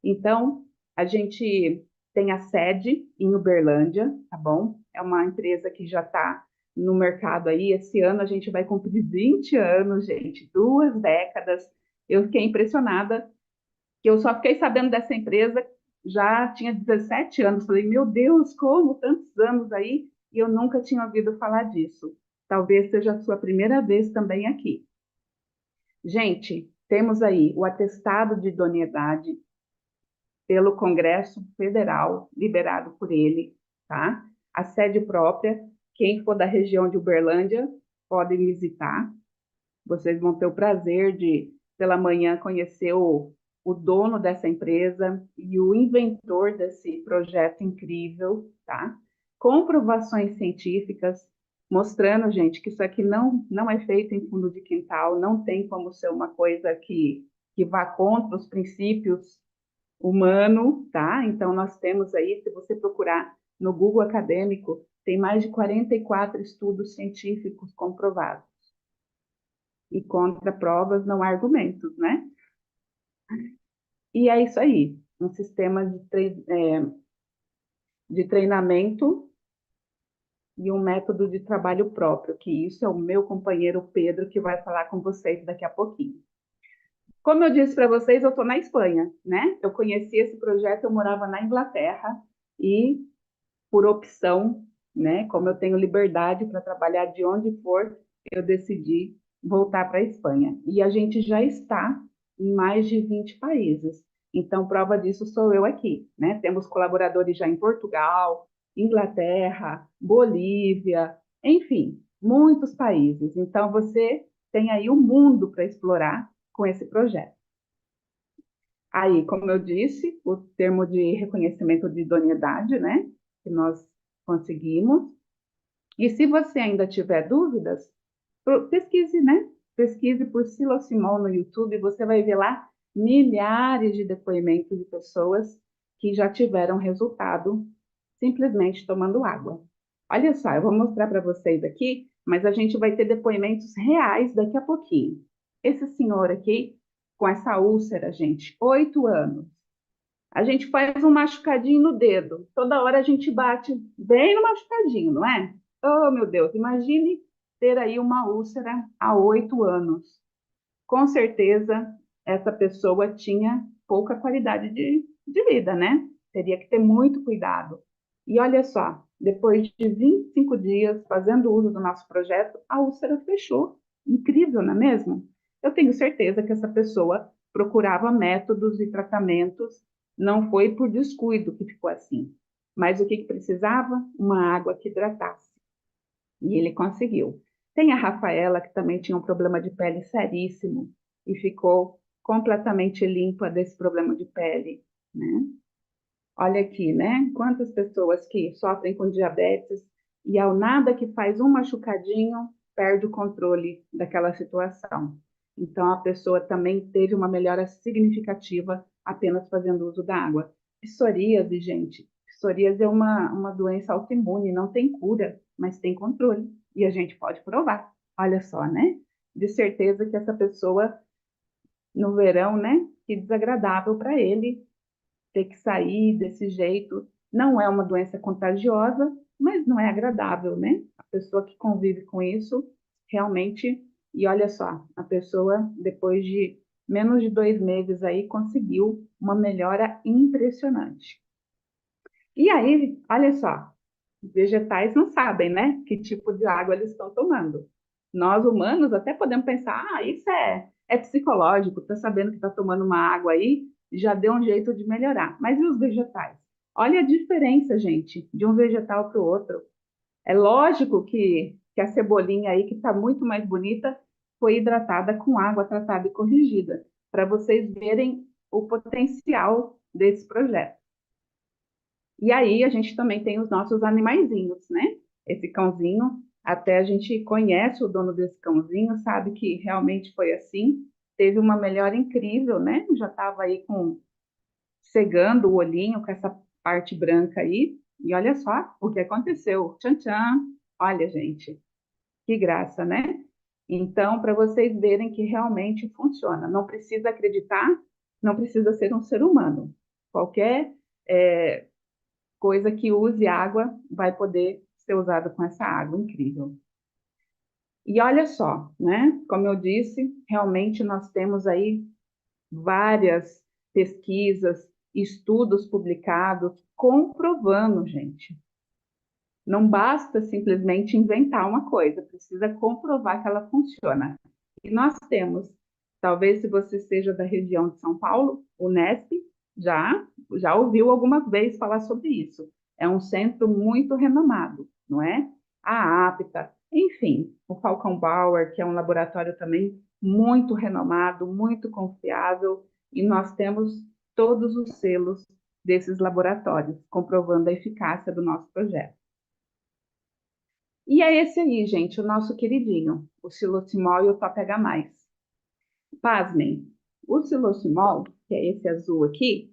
Então, a gente tem a sede em Uberlândia, tá bom? É uma empresa que já está no mercado aí. Esse ano a gente vai cumprir 20 anos, gente, 2 décadas. Eu fiquei impressionada, que eu só fiquei sabendo dessa empresa, já tinha 17 anos. Falei, meu Deus, como tantos anos aí? E eu nunca tinha ouvido falar disso. Talvez seja a sua primeira vez também aqui. Gente, temos aí o atestado de idoneidade pelo Congresso Federal, liberado por ele, tá? A sede própria, quem for da região de Uberlândia, pode visitar. Vocês vão ter o prazer de, pela manhã, conhecer o dono dessa empresa e o inventor desse projeto incrível, tá? Comprovações científicas, mostrando, gente, que isso aqui não é feito em fundo de quintal, não tem como ser uma coisa que vá contra os princípios humano, tá? Então, nós temos aí, se você procurar no Google Acadêmico, tem mais de 44 estudos científicos comprovados. E contra provas não há argumentos, né? E é isso aí, um sistema de treinamento e um método de trabalho próprio, que isso é o meu companheiro Pedro que vai falar com vocês daqui a pouquinho. Como eu disse para vocês, eu estou na Espanha, né? Eu conheci esse projeto, eu morava na Inglaterra e, por opção, né? Como eu tenho liberdade para trabalhar de onde for, eu decidi voltar para a Espanha. E a gente já está em mais de 20 países. Então, prova disso sou eu aqui, né? Temos colaboradores já em Portugal, Inglaterra, Bolívia, enfim, muitos países. Então, você tem aí o mundo para explorar com esse projeto. Aí, como eu disse, o termo de reconhecimento de idoneidade, né, que nós conseguimos. E se você ainda tiver dúvidas, Pesquise, né? Pesquise por xilocimol no YouTube, você vai ver lá milhares de depoimentos de pessoas que já tiveram resultado simplesmente tomando água. Olha só, eu vou mostrar para vocês aqui, mas a gente vai ter depoimentos reais daqui a pouquinho. Esse senhor aqui, com essa úlcera, gente, 8 anos. A gente faz um machucadinho no dedo. Toda hora a gente bate bem no machucadinho, não é? Oh, meu Deus, imagine ter aí uma úlcera há 8 anos. Com certeza, essa pessoa tinha pouca qualidade de vida, né? Teria que ter muito cuidado. E olha só, depois de 25 dias fazendo uso do nosso projeto, a úlcera fechou. Incrível, não é mesmo? Eu tenho certeza que essa pessoa procurava métodos e tratamentos, não foi por descuido que ficou assim. Mas o que precisava? Uma água que hidratasse. E ele conseguiu. Tem a Rafaela, que também tinha um problema de pele seríssimo e ficou completamente limpa desse problema de pele, né? Olha aqui, né? Quantas pessoas que sofrem com diabetes e ao nada que faz um machucadinho, perde o controle daquela situação. Então, a pessoa também teve uma melhora significativa apenas fazendo uso da água. Psoríase, gente. Psoríase é uma doença autoimune, não tem cura, mas tem controle. E a gente pode provar. Olha só, né? De certeza que essa pessoa, no verão, né? Que desagradável para ele ter que sair desse jeito. Não é uma doença contagiosa, mas não é agradável, né? A pessoa que convive com isso, realmente, e olha só, a pessoa, depois de menos de 2 meses aí, conseguiu uma melhora impressionante. E aí, olha só, os vegetais não sabem, né, que tipo de água eles estão tomando. Nós, humanos, até podemos pensar, isso é psicológico, tá sabendo que está tomando uma água aí, já deu um jeito de melhorar. Mas e os vegetais? Olha a diferença, gente, de um vegetal para o outro. É lógico que a cebolinha aí, que está muito mais bonita, foi hidratada com água tratada e corrigida, para vocês verem o potencial desse projeto. E aí a gente também tem os nossos animaizinhos, né? Esse cãozinho, até a gente conhece o dono desse cãozinho, sabe que realmente foi assim. Teve uma melhora incrível, né? Já estava aí cegando o olhinho com essa parte branca aí. E olha só o que aconteceu. Tchan, tchan. Olha, gente, que graça, né? Então, para vocês verem que realmente funciona. Não precisa acreditar, não precisa ser um ser humano. Qualquer coisa que use água vai poder ser usada com essa água incrível. E olha só, né? Como eu disse, realmente nós temos aí várias pesquisas, estudos publicados comprovando, gente. Não basta simplesmente inventar uma coisa, precisa comprovar que ela funciona. E nós temos, talvez se você seja da região de São Paulo, o Unesp já ouviu alguma vez falar sobre isso. É um centro muito renomado, não é? A APTA, enfim, o Falcon Bauer, que é um laboratório também muito renomado, muito confiável, e nós temos todos os selos desses laboratórios, comprovando a eficácia do nosso projeto. E é esse aí, gente, o nosso queridinho, o xilocimol e o Top H+. Pasmem, o xilocimol, que é esse azul aqui,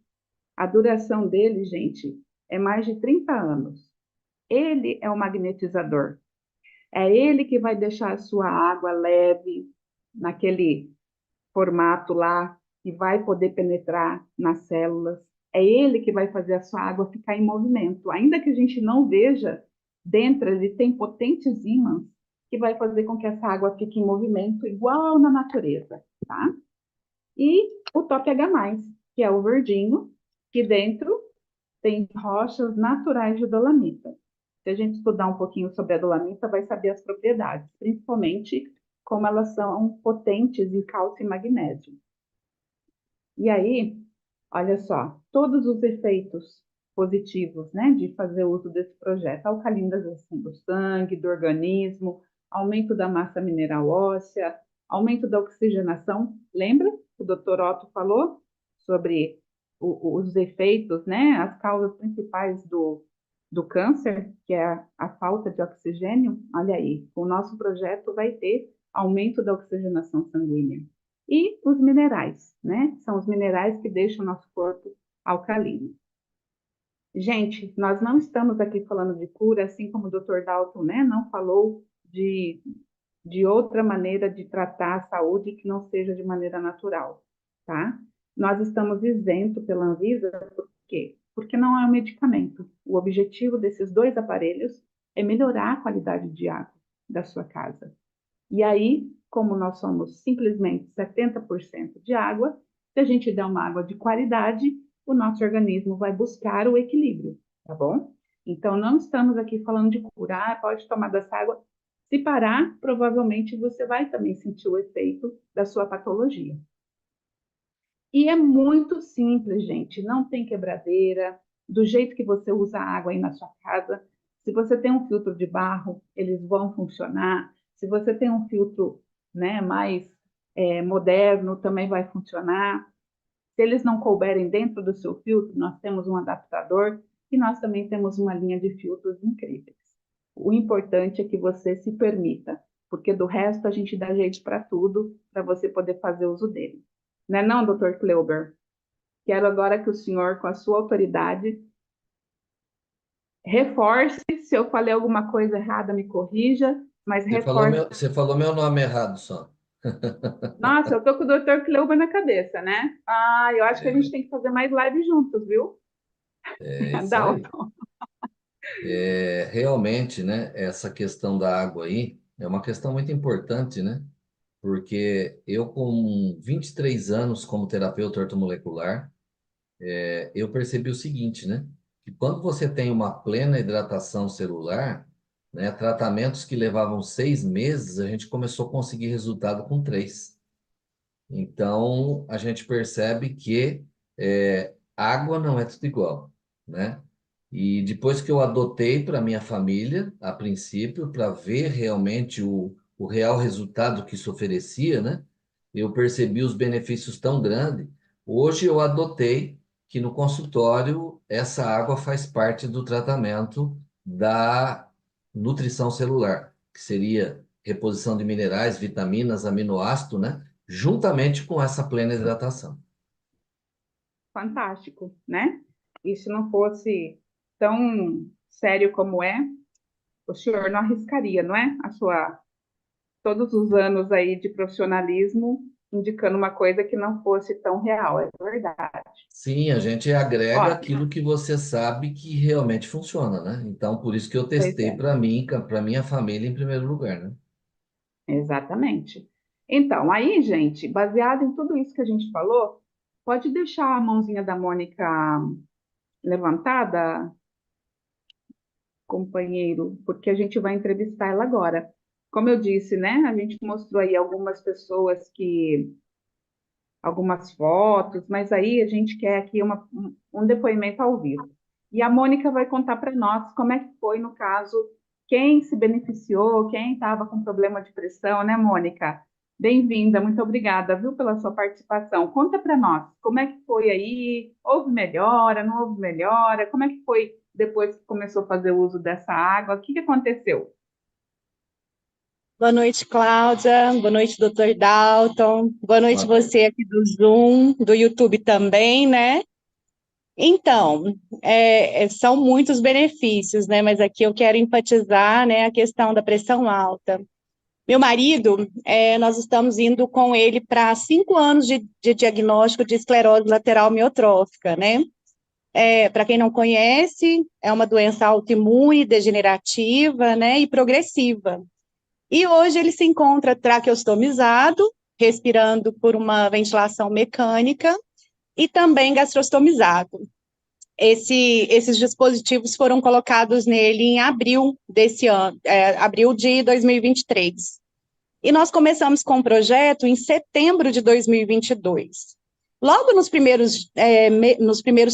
a duração dele, gente, é mais de 30 anos. Ele é o magnetizador. É ele que vai deixar a sua água leve, naquele formato lá, que vai poder penetrar nas células. É ele que vai fazer a sua água ficar em movimento. Ainda que a gente não veja, dentro ele tem potentes ímãs que vai fazer com que essa água fique em movimento igual na natureza, tá? E o Top H+, que é o verdinho, que dentro tem rochas naturais de dolomita. Se a gente estudar um pouquinho sobre a dolomita, vai saber as propriedades, principalmente como elas são potentes em cálcio e magnésio. E aí, olha só, todos os efeitos positivos, né, de fazer uso desse projeto: alcalinização do sangue, do organismo, aumento da massa mineral óssea, aumento da oxigenação. Lembra que o Dr. Otto falou sobre os efeitos, né, as causas principais do câncer, que é a falta de oxigênio? Olha aí, o nosso projeto vai ter aumento da oxigenação sanguínea. E os minerais, né? São os minerais que deixam o nosso corpo alcalino. Gente, nós não estamos aqui falando de cura, assim como o Dr. Dalton, né, não falou de outra maneira de tratar a saúde que não seja de maneira natural, tá? Nós estamos isentos pela Anvisa, por quê? Porque não é um medicamento. O objetivo desses dois aparelhos é melhorar a qualidade de água da sua casa. E aí, como nós somos simplesmente 70% de água, se a gente der uma água de qualidade, o nosso organismo vai buscar o equilíbrio, tá bom? Então, não estamos aqui falando de curar, pode tomar dessa água. Se parar, provavelmente você vai também sentir o efeito da sua patologia. E é muito simples, gente, não tem quebradeira, do jeito que você usa a água aí na sua casa. Se você tem um filtro de barro, eles vão funcionar. Se você tem um filtro, né, mais moderno, também vai funcionar. Se eles não couberem dentro do seu filtro, nós temos um adaptador e nós também temos uma linha de filtros incríveis. O importante é que você se permita, porque do resto a gente dá jeito para tudo, para você poder fazer uso dele. Não é não, doutor Kleuber? Quero agora que o senhor, com a sua autoridade, reforce. Se eu falei alguma coisa errada, me corrija, mas reforce. Você falou meu nome errado só. Nossa, eu tô com o doutor Kleuber na cabeça, né? Ah, eu acho que a gente tem que fazer mais live juntos, viu? É isso aí. Dalton. Realmente, né, essa questão da água aí é uma questão muito importante, né? Porque eu, com 23 anos como terapeuta ortomolecular, eu percebi o seguinte, né? Que quando você tem uma plena hidratação celular, né, tratamentos que levavam 6 meses, a gente começou a conseguir resultado com 3. Então, a gente percebe que água não é tudo igual, né? E depois que eu adotei para minha família, a princípio, para ver realmente o real resultado que isso oferecia, né? Eu percebi os benefícios tão grandes. Hoje eu adotei que no consultório essa água faz parte do tratamento da nutrição celular, que seria reposição de minerais, vitaminas, aminoácido, né? Juntamente com essa plena hidratação. Fantástico, né? E se não fosse tão sério como é, o senhor não arriscaria, não é? Todos os anos aí de profissionalismo indicando uma coisa que não fosse tão real, é verdade. Sim, a gente agrega Ótimo, aquilo que você sabe que realmente funciona, né? Então, por isso que eu pois testei é, para mim, para minha família em primeiro lugar, né? exatamente. Então, aí, gente, baseado em tudo isso que a gente falou, pode deixar a mãozinha da Mônica levantada, companheiro, porque a gente vai entrevistar ela agora. Como eu disse, né? A gente mostrou aí algumas fotos, mas aí a gente quer aqui um depoimento ao vivo. E a Mônica vai contar para nós como é que foi no caso, quem se beneficiou, quem estava com problema de pressão, né, Mônica? Bem-vinda, muito obrigada, viu, pela sua participação. Conta para nós, como é que foi aí? Houve melhora, não houve melhora? Como é que foi depois que começou a fazer uso dessa água? O que aconteceu? Boa noite, Cláudia. Boa noite, doutor Dalton. Boa noite, Boa noite. você aqui do Zoom, do YouTube também, né? Então, são muitos benefícios, né? Mas aqui eu quero enfatizar, né, a questão da pressão alta. Meu marido, nós estamos indo com ele para 5 anos de diagnóstico de esclerose lateral amiotrófica, né? Para quem não conhece, é uma doença autoimune, degenerativa, né, e progressiva. E hoje ele se encontra traqueostomizado, respirando por uma ventilação mecânica, e também gastrostomizado. Esses dispositivos foram colocados nele em abril desse ano, abril de 2023. E nós começamos com o projeto em setembro de 2022. Logo nos primeiros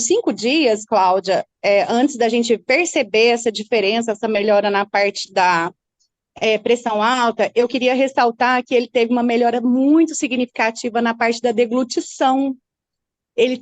5 dias, Cláudia, antes da gente perceber essa diferença, essa melhora na parte da pressão alta, eu queria ressaltar que ele teve uma melhora muito significativa na parte da deglutição. Ele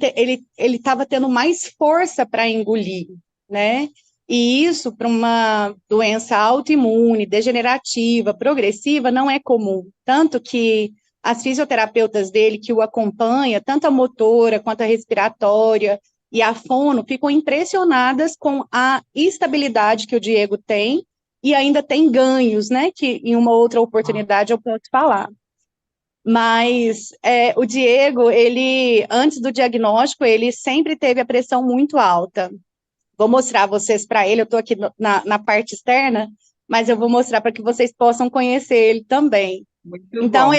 estava tendo mais força para engolir, né? E isso, para uma doença autoimune, degenerativa, progressiva, não é comum. Tanto que as fisioterapeutas dele, que o acompanham, tanto a motora quanto a respiratória e a fono, ficam impressionadas com a estabilidade que o Diego tem e ainda tem ganhos, né? Que em uma outra oportunidade eu posso falar. Mas o Diego, ele, antes do diagnóstico, ele sempre teve a pressão muito alta. Vou mostrar vocês para ele, eu estou aqui na parte externa, mas eu vou mostrar para que vocês possam conhecer ele também. Muito Então, bom.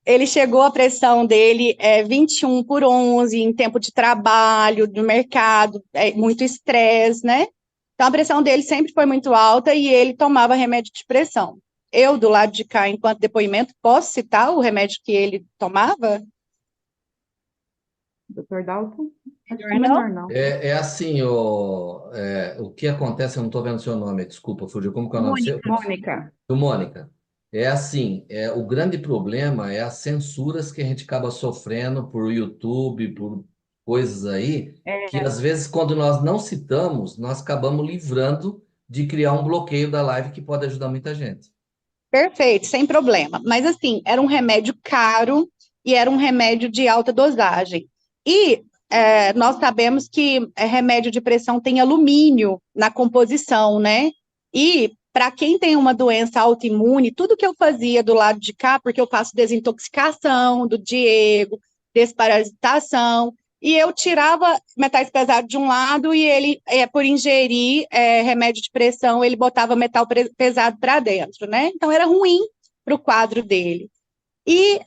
ele chegou, a pressão dele 21/11, em tempo de trabalho, no mercado, muito estresse, né? Então, a pressão dele sempre foi muito alta e ele tomava remédio de pressão. Eu, do lado de cá, enquanto depoimento, posso citar o remédio que ele tomava? Doutor Dalton? Acho que Melhor não? melhor não. É assim, o que acontece, eu não estou vendo seu nome, desculpa, fugiu. Como que é o nome seu? Mônica, Do Mônica. É assim, o grande problema é as censuras que a gente acaba sofrendo por YouTube, por coisas aí, que às vezes, quando nós não citamos, nós acabamos livrando de criar um bloqueio da live que pode ajudar muita gente. Perfeito, sem problema. Mas assim, era um remédio caro e era um remédio de alta dosagem. E nós sabemos que remédio de pressão tem alumínio na composição, né? E para quem tem uma doença autoimune, tudo que eu fazia do lado de cá, porque eu faço desintoxicação do Diego, desparasitação, e eu tirava metais pesados de um lado e ele, por ingerir remédio de pressão, ele botava metal pesado para dentro, né? Então era ruim para o quadro dele. E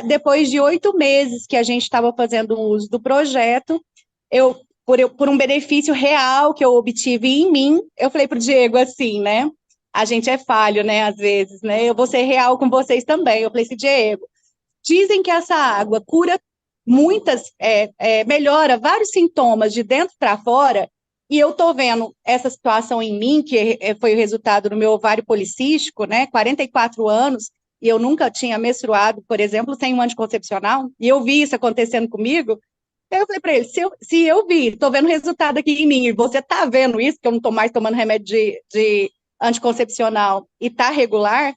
depois de 8 meses que a gente estava fazendo uso do projeto, por um benefício real que eu obtive em mim, eu falei para o Diego assim, né? A gente é falho, né? Às vezes, né? Eu vou ser real com vocês também. Eu falei assim, Diego, dizem que essa água cura melhora vários sintomas de dentro para fora, e eu estou vendo essa situação em mim, que foi o resultado do meu ovário policístico, né? 44 anos, e eu nunca tinha menstruado, por exemplo, sem um anticoncepcional, e eu vi isso acontecendo comigo. Aí eu falei para ele, se eu vi, estou vendo o resultado aqui em mim, e você está vendo isso, que eu não estou mais tomando remédio de anticoncepcional e está regular,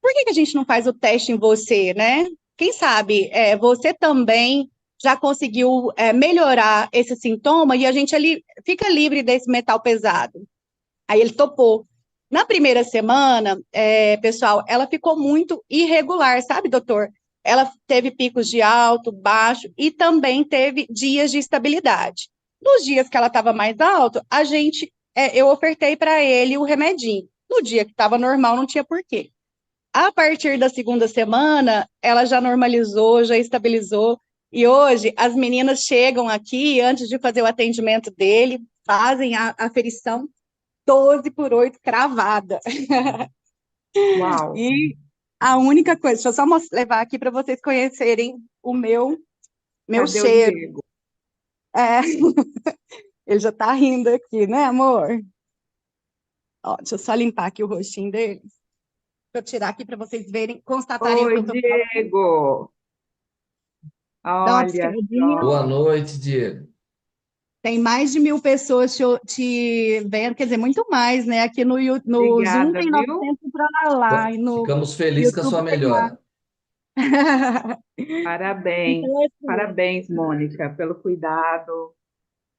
por que a gente não faz o teste em você, né? Quem sabe você também já conseguiu melhorar esse sintoma e a gente ali fica livre desse metal pesado. Aí ele topou. Na primeira semana, pessoal, ela ficou muito irregular, sabe, doutor? Ela teve picos de alto, baixo e também teve dias de estabilidade. Nos dias que ela estava mais alto, eu ofertei para ele o remedinho. No dia que estava normal, não tinha porquê. A partir da segunda semana, ela já normalizou, já estabilizou. E hoje, as meninas chegam aqui, antes de fazer o atendimento dele, fazem a aferição 12/8 cravada. uau. E a única coisa, deixa eu só levar aqui para vocês conhecerem o meu Cadê o cheiro. Diego? É, ele já está rindo aqui, né, amor? Ó, deixa eu só limpar aqui o rostinho dele. Deixa eu tirar aqui para vocês verem, constatarem o que Oi, eu estou falando. Diego. Dá uma Olha piscadinha. Boa só. noite, Diego. Tem mais de 1.000 pessoas te vendo, quer dizer, muito mais, né? Aqui no Zoom Obrigada, tem viu? 900 para lá, e no Ficamos felizes com a sua YouTube tem mais. melhora. Parabéns. Então, assim, Parabéns, Mônica, pelo cuidado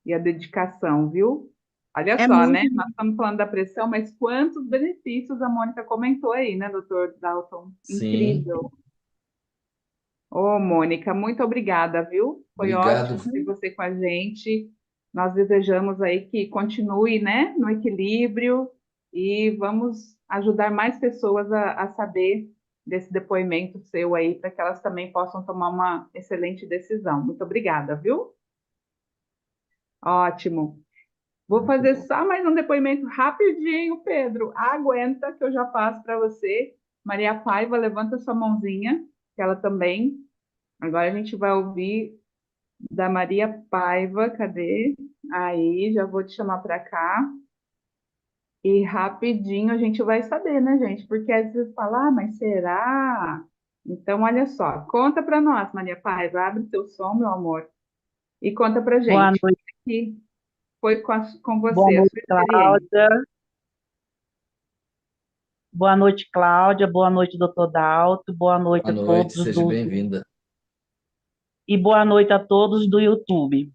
e a dedicação, viu? Olha é só, né? muito. Nós estamos falando da pressão, mas quantos benefícios a Mônica comentou aí, né, doutor Dalton? Sim, Incrível. Ô, Mônica, muito obrigada, viu? Foi obrigado. ótimo ter você com a gente. Nós desejamos aí que continue, né, no equilíbrio e vamos ajudar mais pessoas a saber desse depoimento seu aí, para que elas também possam tomar uma excelente decisão. Muito obrigada, viu? Ótimo. Vou Muito fazer bom. só mais um depoimento rapidinho, Pedro. Aguenta que eu já passo para você. Maria Paiva, levanta sua mãozinha, que ela também. Agora a gente vai ouvir da Maria Paiva. Cadê? Aí, já vou te chamar para cá. E rapidinho a gente vai saber, né, gente? Porque às vezes fala, ah, mas será? Então, olha só, conta para nós, Maria Paiva. Abre seu som, meu amor, e conta para Boa gente. noite, Aqui. foi com Boa você, a noite, sua experiência. Cláudia. Boa noite, Cláudia. Boa noite, doutor Dalto. Boa noite Boa a noite, todos seja bem-vinda. e boa noite a todos do YouTube.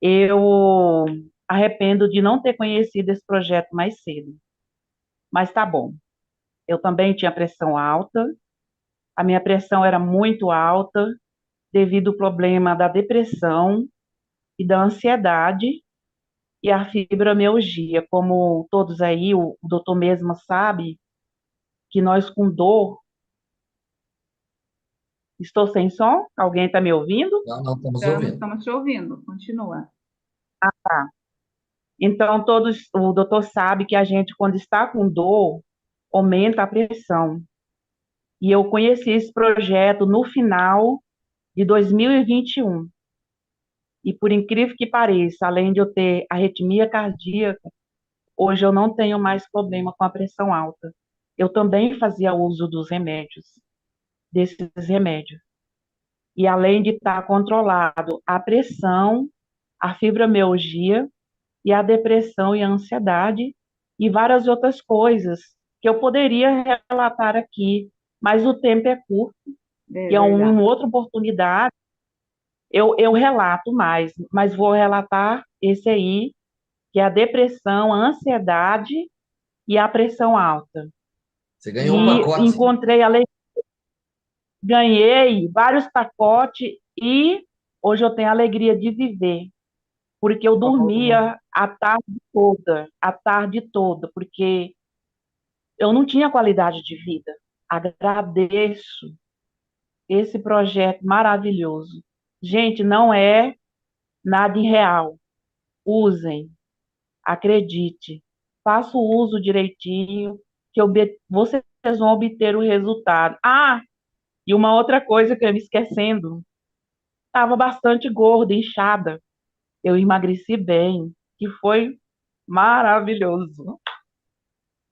Eu arrependo de não ter conhecido esse projeto mais cedo, mas tá bom. Eu também tinha pressão alta. A minha pressão era muito alta devido ao problema da depressão e da ansiedade e a fibromialgia. Como todos aí, o doutor mesmo sabe que nós com dor. Estou sem som? Alguém está me ouvindo? Não, não estamos Estamos, ouvindo. estamos te ouvindo, continua. Tá. Então, o doutor sabe que a gente, quando está com dor, aumenta a pressão. E eu conheci esse projeto no final de 2021. E por incrível que pareça, além de eu ter arritmia cardíaca, hoje eu não tenho mais problema com a pressão alta. Eu também fazia uso desses remédios. E além de estar controlado a pressão, a fibromialgia e a depressão e a ansiedade e várias outras coisas que eu poderia relatar aqui, mas o tempo é curto É e é verdade. uma outra oportunidade eu relato mais, mas vou relatar esse aí, que é a depressão, a ansiedade e a pressão alta. Você ganhou um E pacote. encontrei, ganhei vários pacotes e hoje eu tenho a alegria de viver, porque eu Oh, dormia a tarde toda, porque eu não tinha qualidade de vida. Agradeço esse projeto maravilhoso. Gente, não é nada irreal. Usem, acredite, faça o uso direitinho, que vocês vão obter o resultado. Ah, e uma outra coisa que eu ia me esquecendo, estava bastante gorda, inchada. Eu emagreci bem, que foi maravilhoso.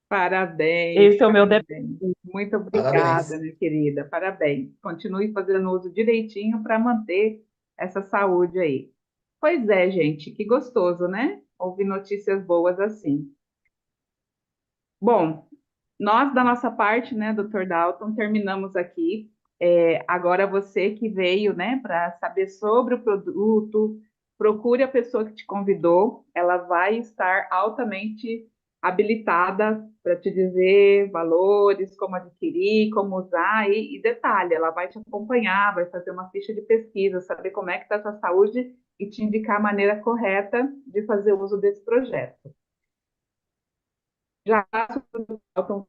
parabéns, Esse é o meu parabéns. Muito obrigada, Parabéns. minha querida. Parabéns. Continue fazendo uso direitinho para manter essa saúde aí. Pois é, gente, que gostoso, né? Ouvir notícias boas assim. Bom, nós, da nossa parte, né, Dr. Dalton, terminamos aqui. Agora você que veio, né, para saber sobre o produto, procure a pessoa que te convidou. Ela vai estar altamente habilitada para te dizer valores, como adquirir, como usar e detalhe, ela vai te acompanhar, vai fazer uma ficha de pesquisa, saber como é que está a sua saúde e te indicar a maneira correta de fazer uso desse projeto. Já sobre o Dalton,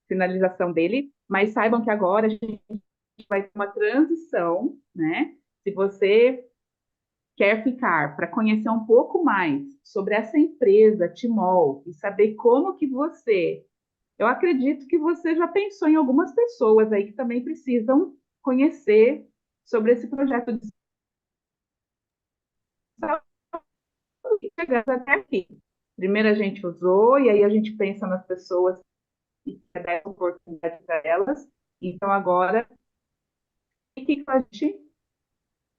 finalização dele, mas saibam que agora a gente vai ter uma transição, né? Se você quer ficar para conhecer um pouco mais sobre essa empresa, Timol, e saber como que eu acredito que você já pensou em algumas pessoas aí que também precisam conhecer sobre esse projeto de saúde chegando até aqui. Primeiro a gente usou, e aí a gente pensa nas pessoas e quer dar oportunidade para elas. Então agora, fique com a gente.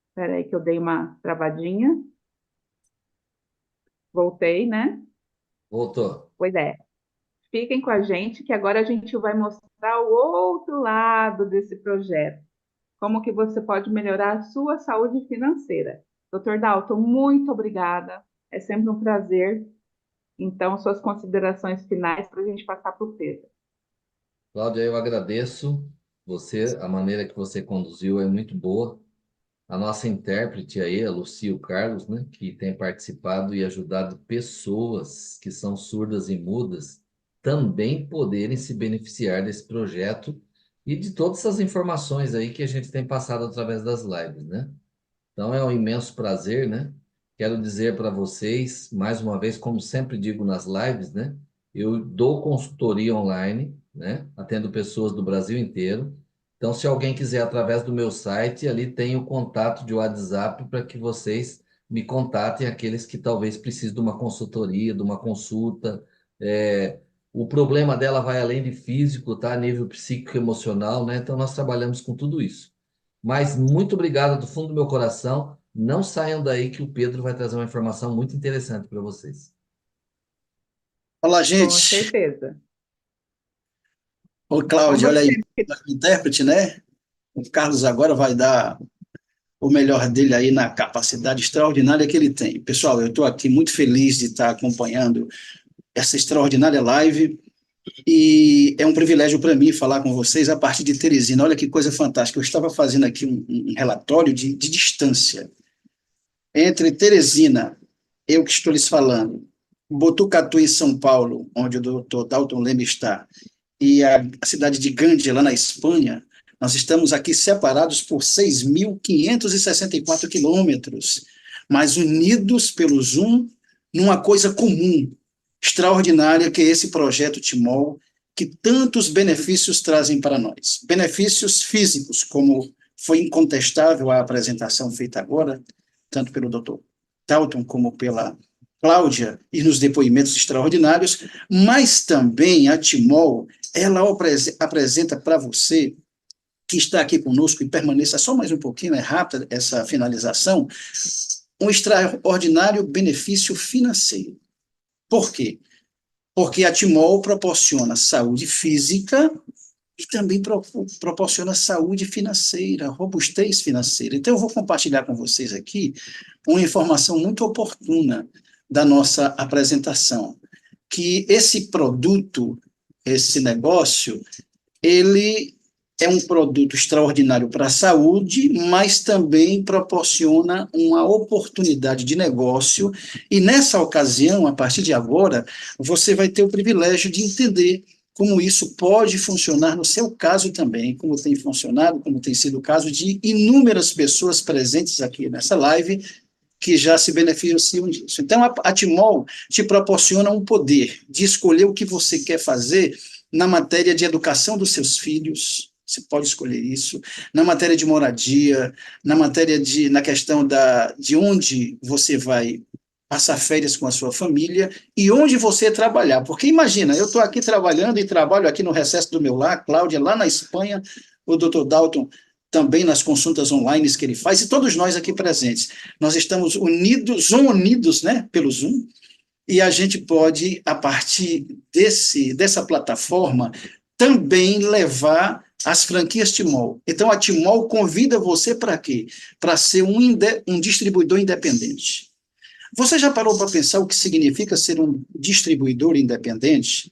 Espera aí que eu dei uma travadinha. Voltei, né? Voltou. Pois é. Fiquem com a gente, que agora a gente vai mostrar o outro lado desse projeto. Como que você pode melhorar a sua saúde financeira. Doutor Dalton, muito obrigada. É sempre um prazer. Então, suas considerações finais para a gente passar para o Pedro. Cláudia, eu agradeço você, a maneira que você conduziu é muito boa. A nossa intérprete aí, a Lucio Carlos, né, que tem participado e ajudado pessoas que são surdas e mudas também poderem se beneficiar desse projeto e de todas essas informações aí que a gente tem passado através das lives, né? Então é um imenso prazer, né? Quero dizer para vocês, mais uma vez, como sempre digo nas lives, né? Eu dou consultoria online, né? Atendo pessoas do Brasil inteiro. Então, se alguém quiser, através do meu site, ali tem o contato de WhatsApp para que vocês me contatem, aqueles que talvez precisem de uma consultoria, de uma consulta. O problema dela vai além de físico, tá? A nível psíquico e emocional, né? Então, nós trabalhamos com tudo isso. Mas muito obrigado do fundo do meu coração. Não saiam daí que o Pedro vai trazer uma informação muito interessante para vocês. Olá, Com gente. certeza. Ô, Com Cláudia, olha você. aí, intérprete, né? O Carlos agora vai dar o melhor dele aí na capacidade extraordinária que ele tem. Pessoal, eu estou aqui muito feliz de estar acompanhando essa extraordinária live e é um privilégio para mim falar com vocês a partir de Teresina. Olha que coisa fantástica. Eu estava fazendo aqui um relatório de distância entre Teresina, eu que estou lhes falando, Botucatu e São Paulo, onde o doutor Dalton Leme está, e a cidade de Gândia, lá na Espanha, nós estamos aqui separados por 6.564 quilômetros, mas unidos pelo Zoom numa coisa comum, extraordinária, que é esse projeto Timol, que tantos benefícios trazem para nós. Benefícios físicos, como foi incontestável a apresentação feita agora, tanto pelo doutor Dalton como pela Cláudia, e nos depoimentos extraordinários, mas também a Timol, ela apresenta para você, que está aqui conosco, e permaneça só mais um pouquinho, é rápida essa finalização, um extraordinário benefício financeiro. Por quê? Porque a Timol proporciona saúde física e também proporciona saúde financeira, robustez financeira. Então, eu vou compartilhar com vocês aqui uma informação muito oportuna da nossa apresentação, que esse produto, esse negócio, ele é um produto extraordinário para a saúde, mas também proporciona uma oportunidade de negócio, e nessa ocasião, a partir de agora, você vai ter o privilégio de entender como isso pode funcionar no seu caso também, como tem funcionado, como tem sido o caso de inúmeras pessoas presentes aqui nessa live, que já se beneficiam disso. Então, a Timol te proporciona um poder de escolher o que você quer fazer na matéria de educação dos seus filhos, você pode escolher isso, na matéria de moradia, na questão de onde você vai passar férias com a sua família e onde você trabalhar. Porque imagina, eu estou aqui trabalhando e trabalho aqui no recesso do meu lar, Cláudia, lá na Espanha, o doutor Dalton também nas consultas online que ele faz, e todos nós aqui presentes. Nós estamos unidos, né, pelo Zoom, e a gente pode, a partir dessa plataforma, também levar as franquias Timol. Então, a Timol convida você para quê? Para ser um distribuidor independente. Você já parou para pensar o que significa ser um distribuidor independente?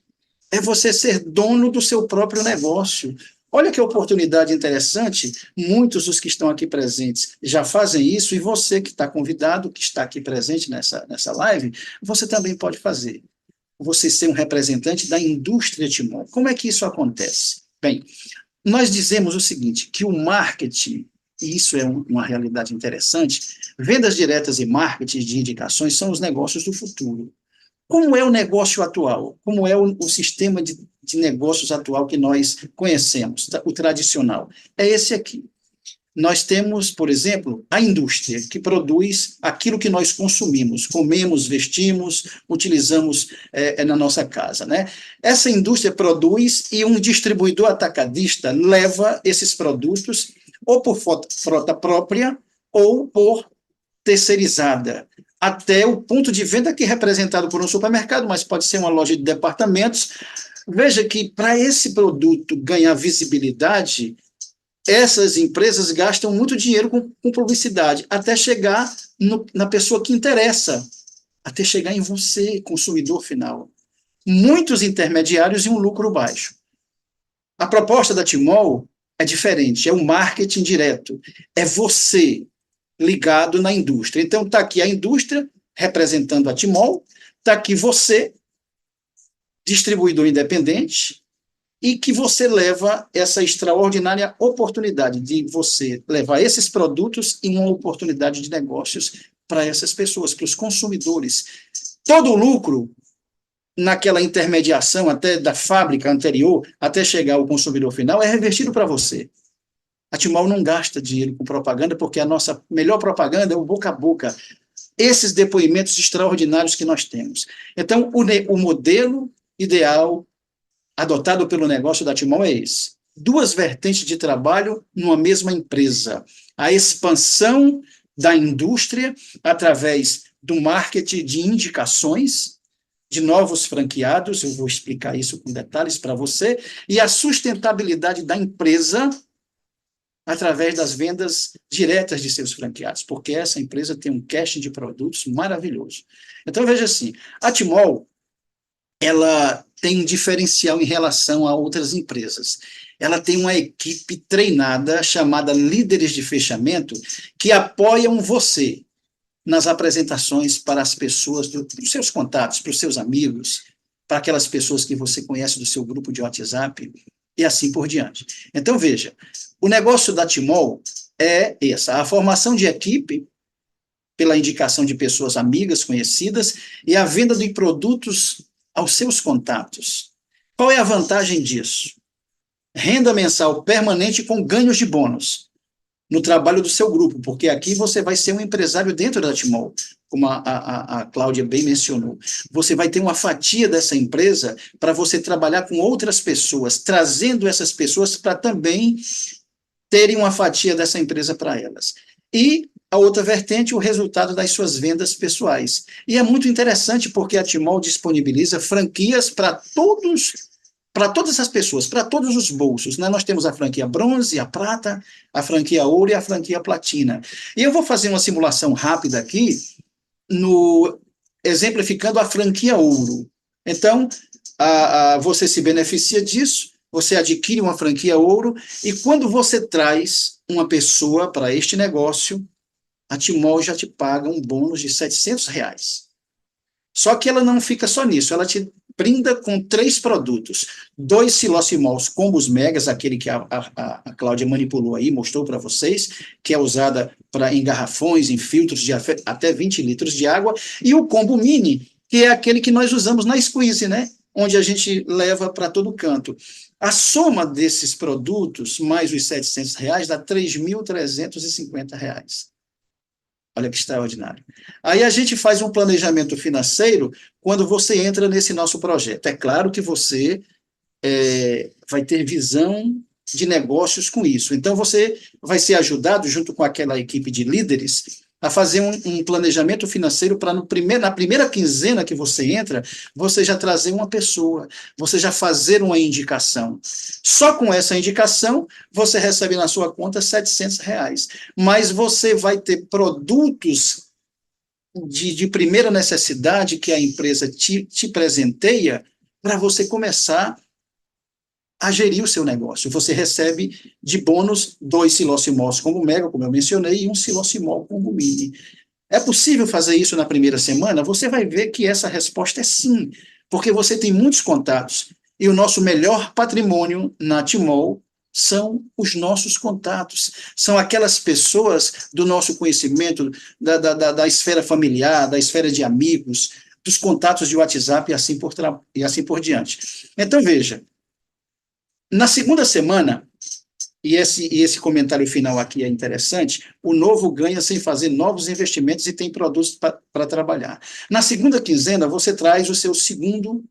É você ser dono do seu próprio negócio. Olha que oportunidade interessante, muitos dos que estão aqui presentes já fazem isso, e você que está convidado, que está aqui presente nessa live, você também pode fazer. Você ser um representante da indústria Timol. Como é que isso acontece? Bem, nós dizemos o seguinte, que o marketing, e isso é uma realidade interessante, vendas diretas e marketing de indicações são os negócios do futuro. Como é o negócio atual? Como é o sistema de negócios atual que nós conhecemos, o tradicional? É esse aqui. Nós temos, por exemplo, a indústria, que produz aquilo que nós consumimos, comemos, vestimos, utilizamos na nossa casa, né? Essa indústria produz e um distribuidor atacadista leva esses produtos ou por frota própria ou por terceirizada, até o ponto de venda que é representado por um supermercado, mas pode ser uma loja de departamentos. Veja que para esse produto ganhar visibilidade, essas empresas gastam muito dinheiro com publicidade, até chegar na pessoa que interessa, até chegar em você, consumidor final. Muitos intermediários e um lucro baixo. A proposta da Timol é diferente, é um marketing direto, é você ligado na indústria. Então, está aqui a indústria representando a Timol, está aqui você, distribuidor independente, e que você leva essa extraordinária oportunidade de você levar esses produtos em uma oportunidade de negócios para essas pessoas, para os consumidores. Todo o lucro naquela intermediação até da fábrica anterior, até chegar ao consumidor final, é revertido para você. A Timol não gasta dinheiro com propaganda, porque a nossa melhor propaganda é o boca a boca. Esses depoimentos extraordinários que nós temos. Então, o modelo ideal adotado pelo negócio da Timol é esse. Duas vertentes de trabalho numa mesma empresa. A expansão da indústria, através do marketing de indicações de novos franqueados, eu vou explicar isso com detalhes para você, e a sustentabilidade da empresa através das vendas diretas de seus franqueados, porque essa empresa tem um cache de produtos maravilhoso. Então, veja assim, a Timol, ela tem um diferencial em relação a outras empresas. Ela tem uma equipe treinada, chamada líderes de fechamento, que apoiam você nas apresentações para as pessoas, para os seus contatos, para os seus amigos, para aquelas pessoas que você conhece do seu grupo de WhatsApp, e assim por diante. Então, veja, o negócio da Timol é essa, a formação de equipe, pela indicação de pessoas amigas, conhecidas, e a venda de produtos aos seus contatos. Qual é a vantagem disso? Renda mensal permanente com ganhos de bônus no trabalho do seu grupo, porque aqui você vai ser um empresário dentro da Timol, como a Cláudia bem mencionou. Você vai ter uma fatia dessa empresa para você trabalhar com outras pessoas, trazendo essas pessoas para também terem uma fatia dessa empresa para elas. E a outra vertente, o resultado das suas vendas pessoais. E é muito interessante porque a Timol disponibiliza franquias para todas as pessoas, para todos os bolsos, né? Nós temos a franquia bronze, a prata, a franquia ouro e a franquia platina. E eu vou fazer uma simulação rápida aqui, exemplificando a franquia ouro. Então, você se beneficia disso, você adquire uma franquia ouro, e quando você traz uma pessoa para este negócio, a Timol já te paga um bônus de R$700. Só que ela não fica só nisso, ela te brinda com 3 produtos, 2 silocimols combos megas, aquele que a Cláudia manipulou aí, mostrou para vocês, que é usada em garrafões, em filtros de até 20 litros de água, e o combo mini, que é aquele que nós usamos na squeeze, né? Onde a gente leva para todo canto. A soma desses produtos, mais os R$700, dá R$3.350. Olha que extraordinário. Aí a gente faz um planejamento financeiro quando você entra nesse nosso projeto. É claro que você vai ter visão de negócios com isso. Então, você vai ser ajudado, junto com aquela equipe de líderes, a fazer um planejamento financeiro para na primeira quinzena que você entra, você já trazer uma pessoa, você já fazer uma indicação. Só com essa indicação, você recebe na sua conta R$700. Mas você vai ter produtos de primeira necessidade que a empresa te presenteia para você começar a gerir o seu negócio. Você recebe de bônus 2 silocimols combo mega, como eu mencionei, e um silocimol combo mini. É possível fazer isso na primeira semana? Você vai ver que essa resposta é sim, porque você tem muitos contatos, e o nosso melhor patrimônio na Timol são os nossos contatos, são aquelas pessoas do nosso conhecimento, da esfera familiar, da esfera de amigos, dos contatos de WhatsApp e assim por diante. Então, veja, na segunda semana, e esse comentário final aqui é interessante, o novo ganha sem fazer novos investimentos e tem produtos para trabalhar. Na segunda quinzena, você traz o seu segundo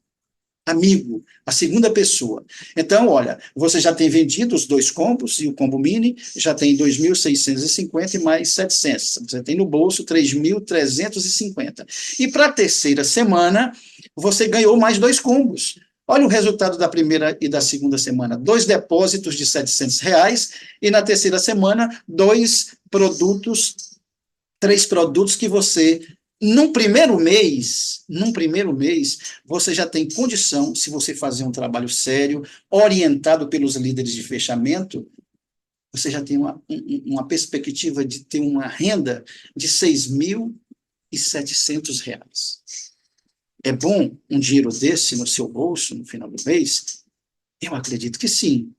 amigo, a segunda pessoa. Então, olha, você já tem vendido os 2 combos e o combo mini, já tem 2.650 e mais 700. Você tem no bolso 3.350. E para a terceira semana, você ganhou mais 2 combos. Olha o resultado da primeira e da segunda semana. 2 depósitos de R$700, e na terceira semana, 3 produtos que você, num primeiro mês, você já tem condição, se você fazer um trabalho sério, orientado pelos líderes de fechamento, você já tem uma perspectiva de ter uma renda de R$6.700. É bom um dinheiro desse no seu bolso no final do mês? Eu acredito que sim.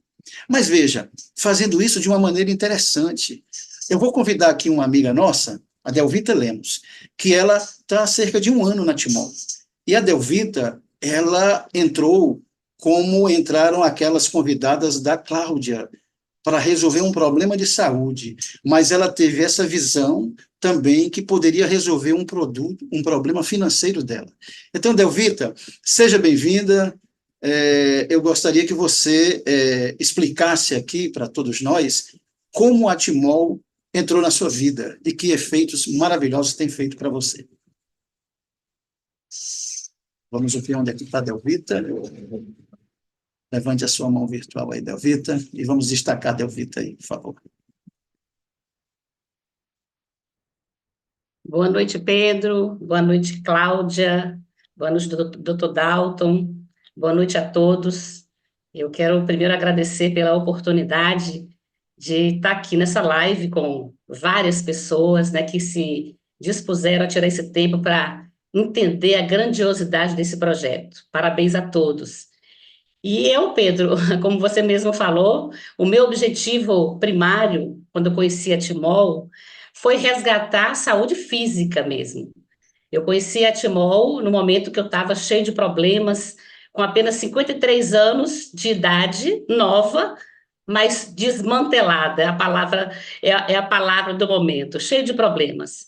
Mas veja, fazendo isso de uma maneira interessante. Eu vou convidar aqui uma amiga nossa, a Delvita Lemos, que ela está há cerca de 1 ano na Timol. E a Delvita, ela entrou como entraram aquelas convidadas da Cláudia, para resolver um problema de saúde, mas ela teve essa visão também que poderia resolver um problema financeiro dela. Então, Delvita, seja bem-vinda. Eu gostaria que você explicasse aqui para todos nós como a Timol entrou na sua vida e que efeitos maravilhosos tem feito para você. Vamos ver onde é que está a Delvita. Levante a sua mão virtual aí, Delvita, e vamos destacar a Delvita aí, por favor. Boa noite, Pedro. Boa noite, Cláudia. Boa noite, doutor Dalton. Boa noite a todos. Eu quero primeiro agradecer pela oportunidade de estar aqui nessa live com várias pessoas, né, que se dispuseram a tirar esse tempo para entender a grandiosidade desse projeto. Parabéns a todos. E eu, Pedro, como você mesmo falou, o meu objetivo primário, quando eu conheci a Timol, foi resgatar a saúde física mesmo. Eu conheci a Timol no momento que eu estava cheio de problemas, com apenas 53 anos de idade, nova, mas desmantelada, é a palavra do momento, cheio de problemas.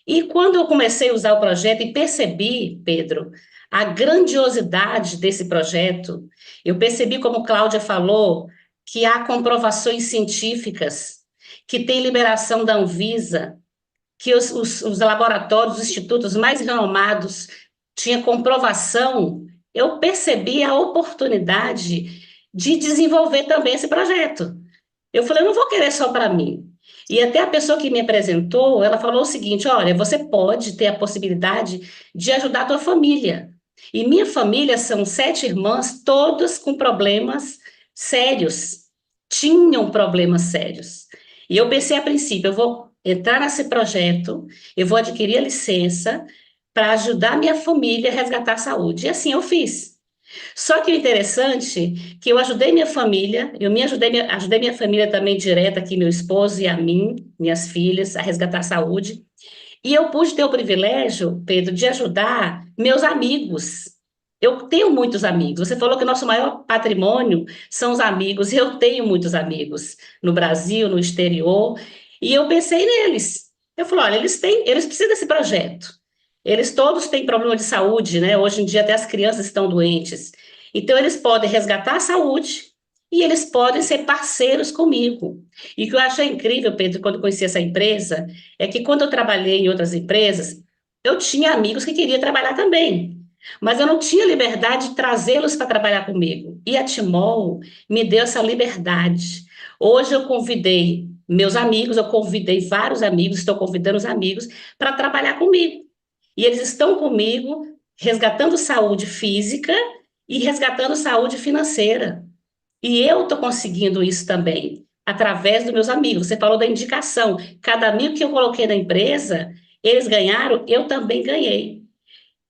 E quando eu comecei a usar o projeto e percebi, Pedro, a grandiosidade desse projeto, eu percebi, como Cláudia falou, que há comprovações científicas, que tem liberação da Anvisa, que os laboratórios, os institutos mais renomados tinham comprovação, eu percebi a oportunidade de desenvolver também esse projeto. Eu falei, eu não vou querer só para mim. E até a pessoa que me apresentou, ela falou o seguinte, olha, você pode ter a possibilidade de ajudar a tua família. E minha família são 7 irmãs, todas com problemas sérios, tinham problemas sérios. E eu pensei a princípio, eu vou entrar nesse projeto, eu vou adquirir a licença para ajudar minha família a resgatar a saúde. E assim eu fiz. Só que o interessante é que eu ajudei minha família, ajudei minha família também direta, aqui meu esposo e a mim, minhas filhas, a resgatar a saúde. E eu pude ter o privilégio, Pedro, de ajudar meus amigos. Eu tenho muitos amigos. Você falou que o nosso maior patrimônio são os amigos, e eu tenho muitos amigos no Brasil, no exterior, e eu pensei neles. Eu falei, olha, eles precisam desse projeto. Eles todos têm problema de saúde, né? Hoje em dia até as crianças estão doentes. Então, eles podem resgatar a saúde e eles podem ser parceiros comigo. E o que eu achei incrível, Pedro, quando eu conheci essa empresa, é que quando eu trabalhei em outras empresas, eu tinha amigos que queriam trabalhar também, mas eu não tinha liberdade de trazê-los para trabalhar comigo. E a Timol me deu essa liberdade. Hoje eu convidei meus amigos, eu convidei vários amigos, estou convidando os amigos para trabalhar comigo. E eles estão comigo resgatando saúde física e resgatando saúde financeira. E eu estou conseguindo isso também, através dos meus amigos. Você falou da indicação. Cada amigo que eu coloquei na empresa, eles ganharam, eu também ganhei.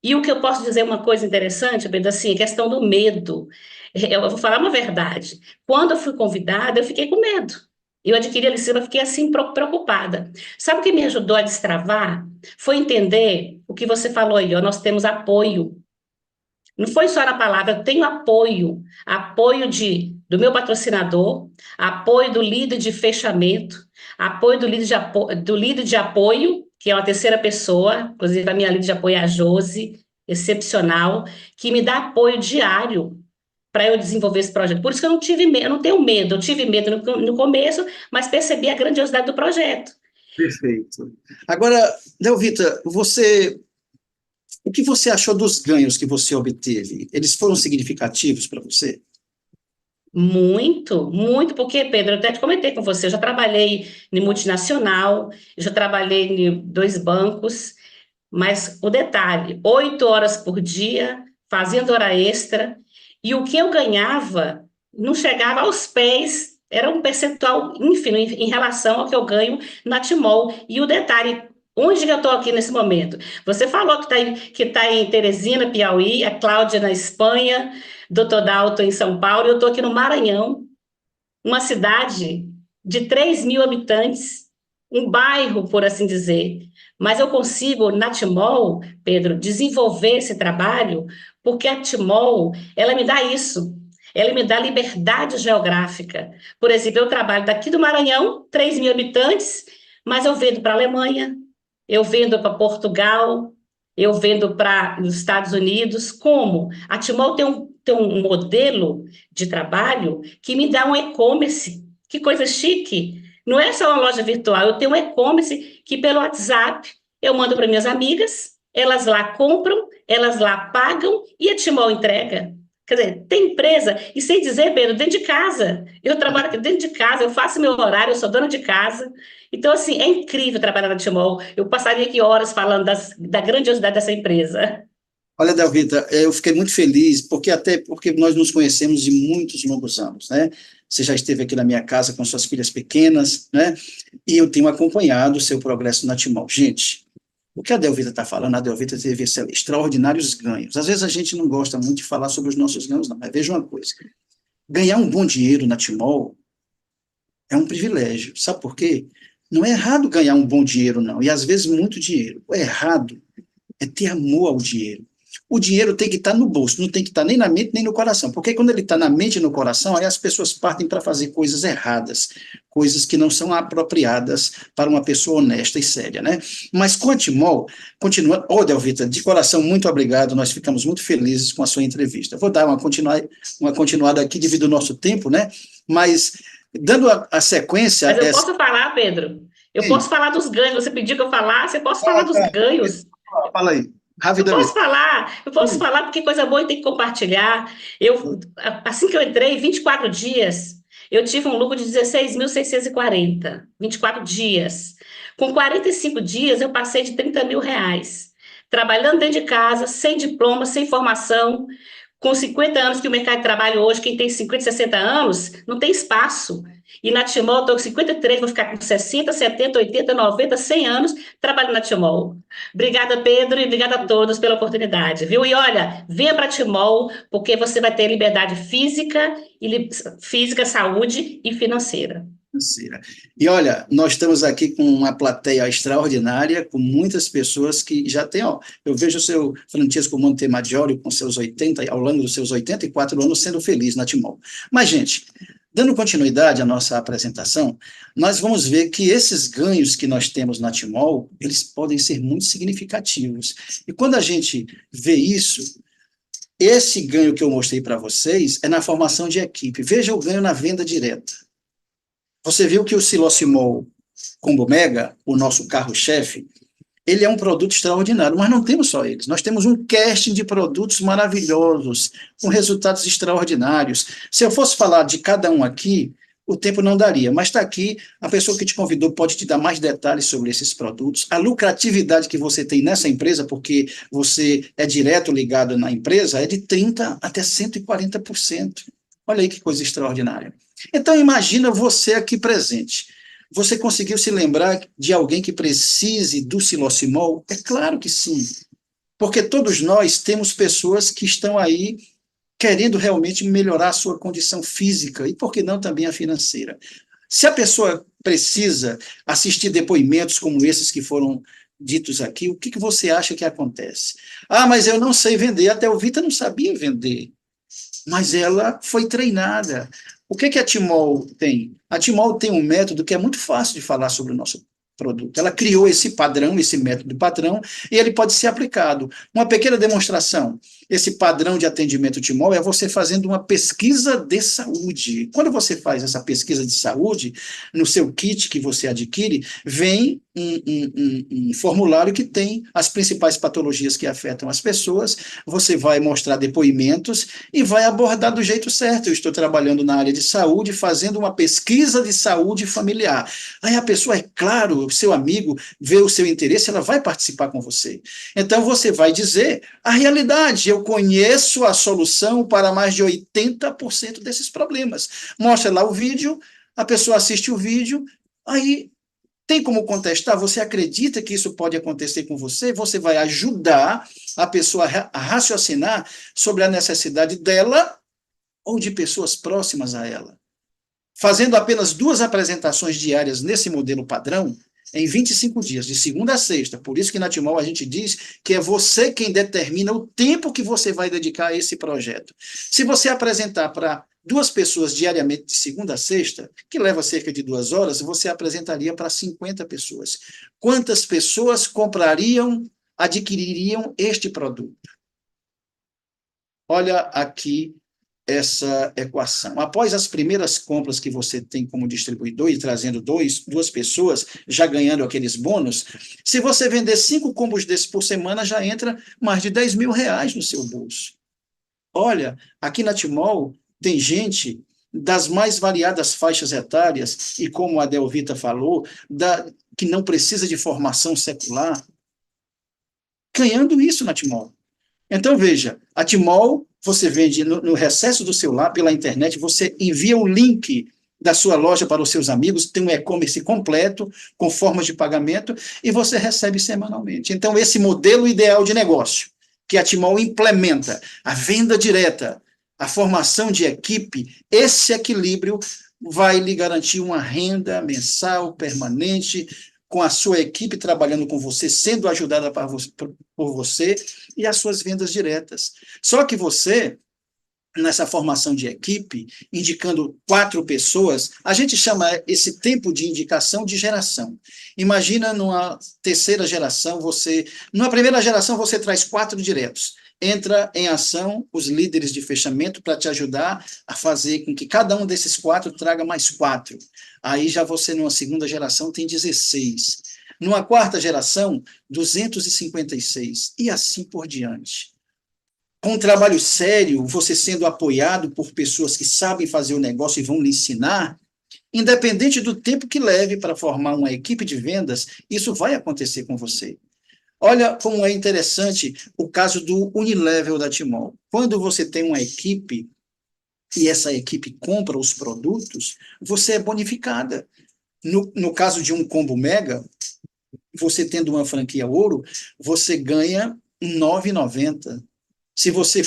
E o que eu posso dizer, uma coisa interessante, Pedro, assim, a questão do medo. Eu vou falar uma verdade. Quando eu fui convidada, eu fiquei com medo. Eu adquiri a licença, fiquei assim preocupada. Sabe o que me ajudou a destravar? Foi entender o que você falou aí, ó, nós temos apoio. Não foi só na palavra, eu tenho apoio. Apoio do meu patrocinador, apoio do líder de fechamento, apoio do líder de apoio, que é uma terceira pessoa, inclusive a minha líder de apoio é a Josi, excepcional, que me dá apoio diário para eu desenvolver esse projeto. Por isso que eu não tive medo, eu não tenho medo, eu tive medo no começo, mas percebi a grandiosidade do projeto. Perfeito. Agora, Delvita, o que você achou dos ganhos que você obteve? Eles foram significativos para você? Muito, muito, porque, Pedro, eu até te comentei com você, eu já trabalhei em multinacional, eu já trabalhei em 2 bancos, mas o detalhe, 8 horas por dia, fazendo hora extra, e o que eu ganhava não chegava aos pés, era um percentual ínfimo em relação ao que eu ganho na Timol. E o detalhe, onde que eu estou aqui nesse momento? Você falou que tá em Teresina, Piauí, a Cláudia na Espanha, doutor Dalton em São Paulo, e eu estou aqui no Maranhão, uma cidade de 3.000 habitantes, um bairro, por assim dizer. Mas eu consigo, na Timol, Pedro, desenvolver esse trabalho, porque a Timol, ela me dá isso, ela me dá liberdade geográfica. Por exemplo, eu trabalho daqui do Maranhão, 3.000 habitantes, mas eu vendo para a Alemanha, eu vendo para Portugal, eu vendo para os Estados Unidos. Como? A Timol tem um modelo de trabalho que me dá um e-commerce. Que coisa chique! Não é só uma loja virtual, eu tenho um e-commerce que pelo WhatsApp eu mando para minhas amigas, elas lá compram, elas lá pagam e a Tmall entrega. Quer dizer, tem empresa, e sem dizer, Pedro, dentro de casa. Eu trabalho aqui dentro de casa, eu faço meu horário, eu sou dona de casa. Então, assim, é incrível trabalhar na Tmall. Eu passaria aqui horas falando da grandiosidade dessa empresa. Olha, Dalvita, eu fiquei muito feliz, até porque nós nos conhecemos de muitos longos anos, né? Você já esteve aqui na minha casa com suas filhas pequenas, né? E eu tenho acompanhado o seu progresso na Tmall. Gente, o que a Dalvita está falando, a Dalvita teve extraordinários ganhos. Às vezes a gente não gosta muito de falar sobre os nossos ganhos, não, mas veja uma coisa, ganhar um bom dinheiro na Tmall é um privilégio, sabe por quê? Não é errado ganhar um bom dinheiro, não, e às vezes muito dinheiro. O errado é ter amor ao dinheiro. O dinheiro tem que estar no bolso, não tem que estar nem na mente nem no coração, porque quando ele está na mente e no coração, aí as pessoas partem para fazer coisas erradas, coisas que não são apropriadas para uma pessoa honesta e séria, né? Mas com a Tmall, continua. Ô, Delvita, de coração, muito obrigado, nós ficamos muito felizes com a sua entrevista. Vou dar uma continuada aqui devido ao nosso tempo, né? Mas, dando a sequência... Mas eu posso falar, Pedro? Eu Sim. posso falar dos ganhos. Você pediu que eu falasse, eu posso falar dos ganhos. Fala aí, Eu posso rapidamente. falar, porque coisa boa e tem que compartilhar. Assim que eu entrei, 24 dias, eu tive um lucro de 16.640, 24 dias. Com 45 dias, eu passei de 30 mil reais. Trabalhando dentro de casa, sem diploma, sem formação, com 50 anos que o mercado de trabalho hoje, quem tem 50, 60 anos, não tem espaço. E na Tmall, estou com 53, vou ficar com 60, 70, 80, 90, 100 anos trabalhando na Tmall. Obrigada, Pedro, e obrigada a todos pela oportunidade, viu? E olha, venha para a Tmall, porque você vai ter liberdade física, saúde e financeira. E olha, nós estamos aqui com uma plateia extraordinária, com muitas pessoas que já têm, ó, eu vejo o seu Francisco Montemaggiore com seus 80, ao longo dos seus 84 anos, sendo feliz na Tmall. Mas, gente, dando continuidade à nossa apresentação, nós vamos ver que esses ganhos que nós temos na Tmall, eles podem ser muito significativos. E quando a gente vê isso, esse ganho que eu mostrei para vocês é na formação de equipe. Veja o ganho na venda direta. Você viu que o Silocimol Combo Mega, o nosso carro-chefe, ele é um produto extraordinário, mas não temos só eles. Nós temos um casting de produtos maravilhosos, com resultados extraordinários. Se eu fosse falar de cada um aqui, o tempo não daria, mas está aqui, a pessoa que te convidou pode te dar mais detalhes sobre esses produtos, a lucratividade que você tem nessa empresa, porque você é direto ligado na empresa, é de 30% até 140%. Olha aí que coisa extraordinária. Então, imagina você aqui presente. Você conseguiu se lembrar de alguém que precise do Silocimol? É claro que sim, porque todos nós temos pessoas que estão aí querendo realmente melhorar a sua condição física e, por que não, também a financeira. Se a pessoa precisa assistir depoimentos como esses que foram ditos aqui, o que você acha que acontece? Ah, mas eu não sei vender. Até o Vita não sabia vender, mas ela foi treinada. O que a Tmall tem? A Tmall tem um método que é muito fácil de falar sobre o nosso produto. Ela criou esse padrão, esse método padrão, e ele pode ser aplicado. Uma pequena demonstração. Esse padrão de atendimento Tmall é você fazendo uma pesquisa de saúde. Quando você faz essa pesquisa de saúde, no seu kit que você adquire, vem um formulário que tem as principais patologias que afetam as pessoas, você vai mostrar depoimentos e vai abordar do jeito certo. Eu estou trabalhando na área de saúde, fazendo uma pesquisa de saúde familiar. Aí a pessoa, é claro, o seu amigo vê o seu interesse, ela vai participar com você. Então você vai dizer a realidade. Eu conheço a solução para mais de 80% desses problemas. Mostra lá o vídeo, a pessoa assiste o vídeo, aí tem como contestar? Você acredita que isso pode acontecer com você? Você vai ajudar a pessoa a raciocinar sobre a necessidade dela ou de pessoas próximas a ela. Fazendo apenas 2 apresentações diárias nesse modelo padrão, em 25 dias, de segunda a sexta. Por isso que na Tmall a gente diz que é você quem determina o tempo que você vai dedicar a esse projeto. Se você apresentar para 2 pessoas diariamente, de segunda a sexta, que leva cerca de 2 horas, você apresentaria para 50 pessoas. Quantas pessoas comprariam, adquiririam este produto? Olha aqui essa equação. Após as primeiras compras que você tem como distribuidor e trazendo duas pessoas, já ganhando aqueles bônus, se você vender 5 combos desses por semana, já entra mais de R$ 10.000 no seu bolso. Olha, aqui na Timol tem gente das mais variadas faixas etárias, e como a Delvita falou, que não precisa de formação secular, ganhando isso na Timol. Então, veja, a Timol, você vende no recesso do celular, pela internet, você envia o link da sua loja para os seus amigos, tem um e-commerce completo, com formas de pagamento, e você recebe semanalmente. Então, esse modelo ideal de negócio, que a Timol implementa, a venda direta, a formação de equipe, esse equilíbrio vai lhe garantir uma renda mensal, permanente, com a sua equipe trabalhando com você, sendo ajudada por você, e as suas vendas diretas. Só que você, nessa formação de equipe, indicando 4 pessoas, a gente chama esse tempo de indicação de geração. Imagina numa terceira geração, numa primeira geração você traz 4 diretos. Entra em ação os líderes de fechamento para te ajudar a fazer com que cada um desses 4 traga mais 4. Aí já você, numa segunda geração, tem 16. Numa quarta geração, 256. E assim por diante. Com um trabalho sério, você sendo apoiado por pessoas que sabem fazer o negócio e vão lhe ensinar, independente do tempo que leve para formar uma equipe de vendas, isso vai acontecer com você. Olha como é interessante o caso do Unilevel da Timol. Quando você tem uma equipe e essa equipe compra os produtos, você é bonificada. No caso de um combo mega, você tendo uma franquia ouro, você ganha R$ 9,90. Se você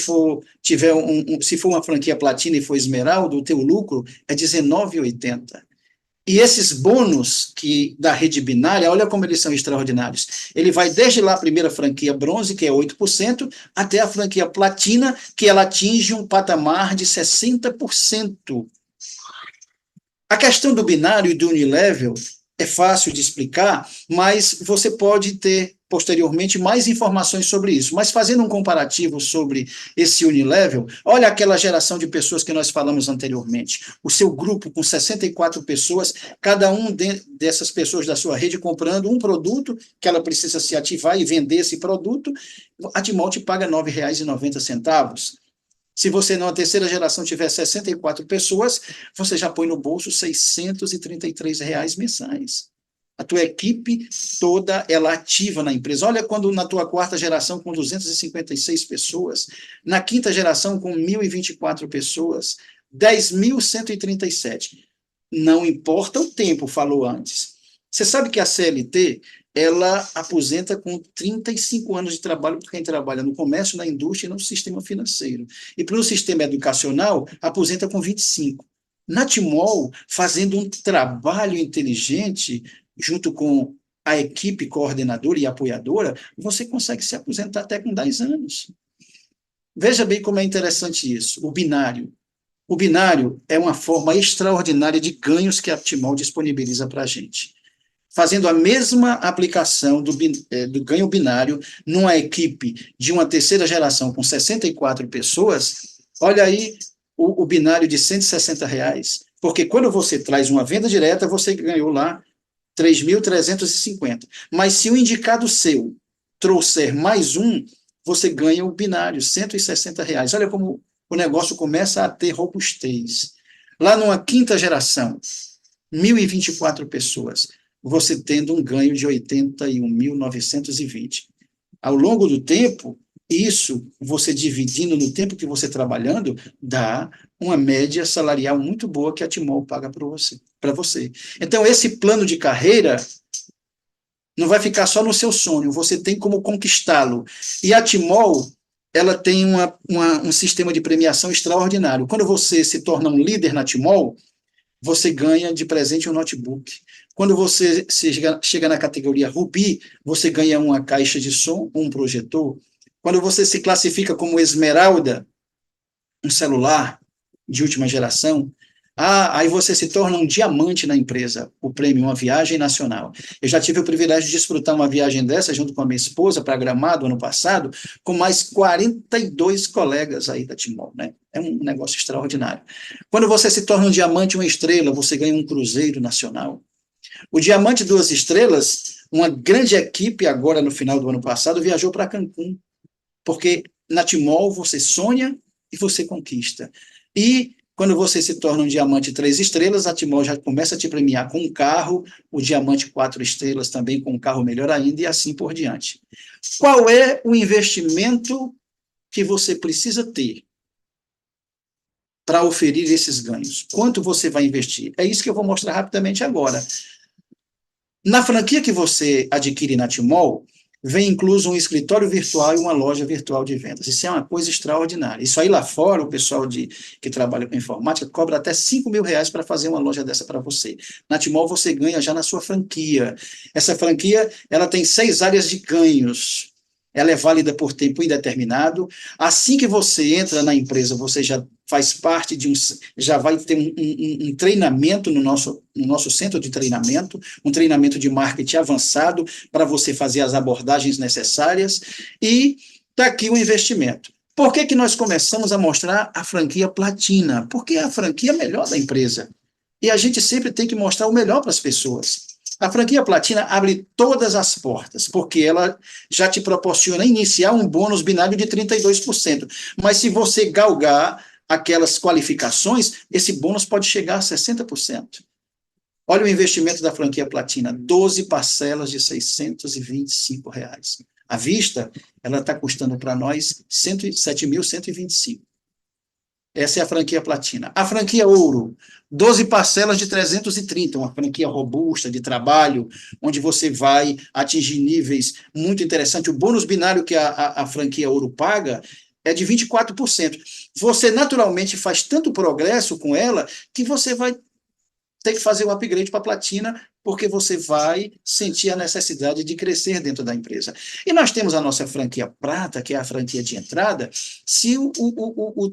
tiver se for uma franquia platina e for esmeralda, o teu lucro é R$ 19,80. E esses bônus da rede binária, olha como eles são extraordinários. Ele vai desde lá a primeira franquia bronze, que é 8%, até a franquia platina, que ela atinge um patamar de 60%. A questão do binário e do Unilevel é fácil de explicar, mas você pode ter posteriormente mais informações sobre isso. Mas fazendo um comparativo sobre esse Unilevel, olha aquela geração de pessoas que nós falamos anteriormente. O seu grupo com 64 pessoas, cada um dessas pessoas da sua rede comprando um produto que ela precisa se ativar e vender esse produto, a Timol te paga R$ 9,90. Se você, numa terceira geração, tiver 64 pessoas, você já põe no bolso R$ 633 mensais. A tua equipe toda, ela ativa na empresa. Olha quando na tua quarta geração com 256 pessoas, na quinta geração com 1.024 pessoas, 10.137. Não importa o tempo, falou antes. Você sabe que a CLT, ela aposenta com 35 anos de trabalho para quem trabalha no comércio, na indústria e no sistema financeiro. E para o sistema educacional, aposenta com 25. Na Timol, fazendo um trabalho inteligente, junto com a equipe coordenadora e apoiadora, você consegue se aposentar até com 10 anos. Veja bem como é interessante isso, o binário. O binário é uma forma extraordinária de ganhos que a Timol disponibiliza para a gente. Fazendo a mesma aplicação do ganho binário numa equipe de uma terceira geração com 64 pessoas, olha aí o binário de R$ 160, porque quando você traz uma venda direta, você ganhou lá 3.350. Mas se o indicado seu trouxer mais um, você ganha o binário, R$ 160. Olha como o negócio começa a ter robustez. Lá numa quinta geração, 1.024 pessoas, você tendo um ganho de 81.920. Ao longo do tempo, isso, você dividindo no tempo que você trabalhando, dá uma média salarial muito boa que a Timol paga para você. Então, esse plano de carreira não vai ficar só no seu sonho, você tem como conquistá-lo. E a Timol, ela tem um sistema de premiação extraordinário. Quando você se torna um líder na Timol, você ganha de presente um notebook. Quando você chega na categoria Rubi, você ganha uma caixa de som, um projetor. Quando você se classifica como esmeralda, um celular de última geração. Ah, aí você se torna um diamante na empresa, o prêmio, uma viagem nacional. Eu já tive o privilégio de desfrutar uma viagem dessa junto com a minha esposa para Gramado ano passado, com mais 42 colegas aí da Timol, né? É um negócio extraordinário. Quando você se torna um diamante, uma estrela, você ganha um cruzeiro nacional. O diamante duas estrelas, uma grande equipe agora no final do ano passado viajou para Cancún, porque na Timol você sonha e você conquista. E quando você se torna um diamante 3 estrelas, a Timol já começa a te premiar com um carro, o diamante 4 estrelas também com um carro melhor ainda, e assim por diante. Qual é o investimento que você precisa ter para oferir esses ganhos? Quanto você vai investir? É isso que eu vou mostrar rapidamente agora. Na franquia que você adquire na Timol, vem incluso um escritório virtual e uma loja virtual de vendas. Isso é uma coisa extraordinária. Isso aí lá fora, o pessoal que trabalha com informática cobra até R$ 5.000 para fazer uma loja dessa para você. Na Timol você ganha já na sua franquia. Essa franquia, ela tem 6 áreas de ganhos. Ela é válida por tempo indeterminado. Assim que você entra na empresa, você já faz parte já vai ter um treinamento no nosso centro de treinamento, um treinamento de marketing avançado para você fazer as abordagens necessárias, e está aqui o investimento. Por que nós começamos a mostrar a franquia Platina? Porque é a franquia melhor da empresa. E a gente sempre tem que mostrar o melhor para as pessoas. A franquia Platina abre todas as portas, porque ela já te proporciona iniciar um bônus binário de 32%. Mas se você galgar aquelas qualificações, esse bônus pode chegar a 60%. Olha o investimento da franquia Platina, 12 parcelas de R$ 625. À vista, ela está custando para nós 7.125. Essa é a franquia Platina. A franquia Ouro, 12 parcelas de 330, uma franquia robusta, de trabalho, onde você vai atingir níveis muito interessantes. O bônus binário que a franquia Ouro paga é de 24%. Você naturalmente faz tanto progresso com ela que você vai ter que fazer um upgrade para Platina, porque você vai sentir a necessidade de crescer dentro da empresa. E nós temos a nossa franquia Prata, que é a franquia de entrada. Se o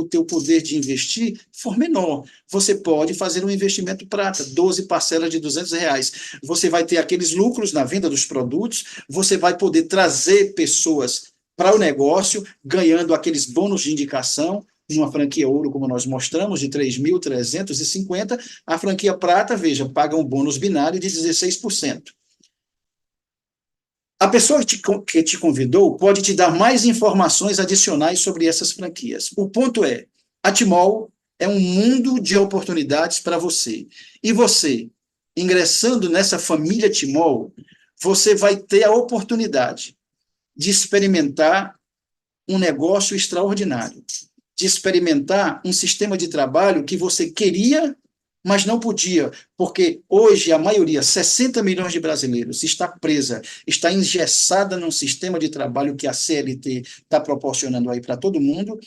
teu poder de investir for menor, você pode fazer um investimento Prata, 12 parcelas de R$ 200. Você vai ter aqueles lucros na venda dos produtos, você vai poder trazer pessoas para o negócio, ganhando aqueles bônus de indicação. Uma franquia Ouro, como nós mostramos, de 3.350, a franquia Prata, veja, paga um bônus binário de 16%. A pessoa que te convidou pode te dar mais informações adicionais sobre essas franquias. O ponto é, a Timol é um mundo de oportunidades para você. E você, ingressando nessa família Timol, você vai ter a oportunidade de experimentar um negócio extraordinário, de experimentar um sistema de trabalho que você queria, mas não podia, porque hoje a maioria, 60 milhões de brasileiros, está presa, está engessada num sistema de trabalho que a CLT está proporcionando aí para todo mundo,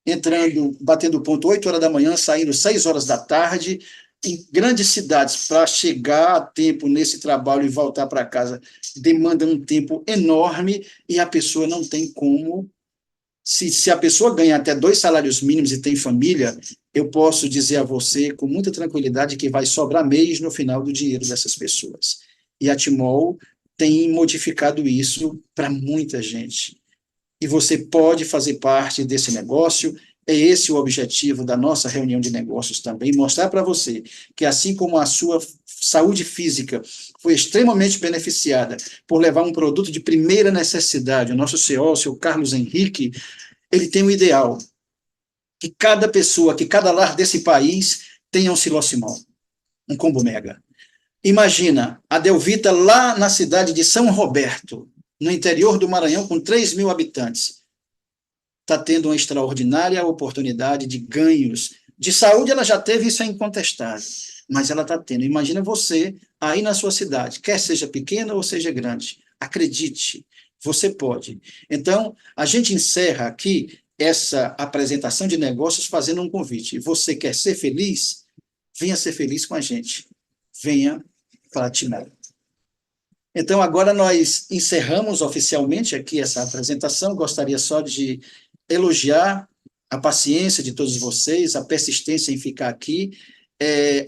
entrando, batendo ponto 8 horas da manhã, saindo 6 horas da tarde, em grandes cidades, para chegar a tempo nesse trabalho e voltar para casa, demanda um tempo enorme e a pessoa não tem como. Se a pessoa ganha até 2 salários mínimos e tem família, eu posso dizer a você com muita tranquilidade que vai sobrar mês no final do dinheiro dessas pessoas. E a Timol tem modificado isso para muita gente. E você pode fazer parte desse negócio. É esse o objetivo da nossa reunião de negócios também, mostrar para você que assim como a sua saúde física foi extremamente beneficiada por levar um produto de primeira necessidade, o nosso CEO, o seu Carlos Henrique, ele tem um ideal, que cada pessoa, que cada lar desse país tenha um Silocimol, um combo mega. Imagina a Delvita lá na cidade de São Roberto, no interior do Maranhão, com 3.000 habitantes, está tendo uma extraordinária oportunidade de ganhos. De saúde ela já teve, isso é incontestável, mas ela está tendo. Imagina você aí na sua cidade, quer seja pequena ou seja grande, acredite, você pode. Então, a gente encerra aqui essa apresentação de negócios fazendo um convite. Você quer ser feliz? Venha ser feliz com a gente. Venha para a Timol. Então, agora nós encerramos oficialmente aqui essa apresentação. Gostaria só de elogiar a paciência de todos vocês, a persistência em ficar aqui.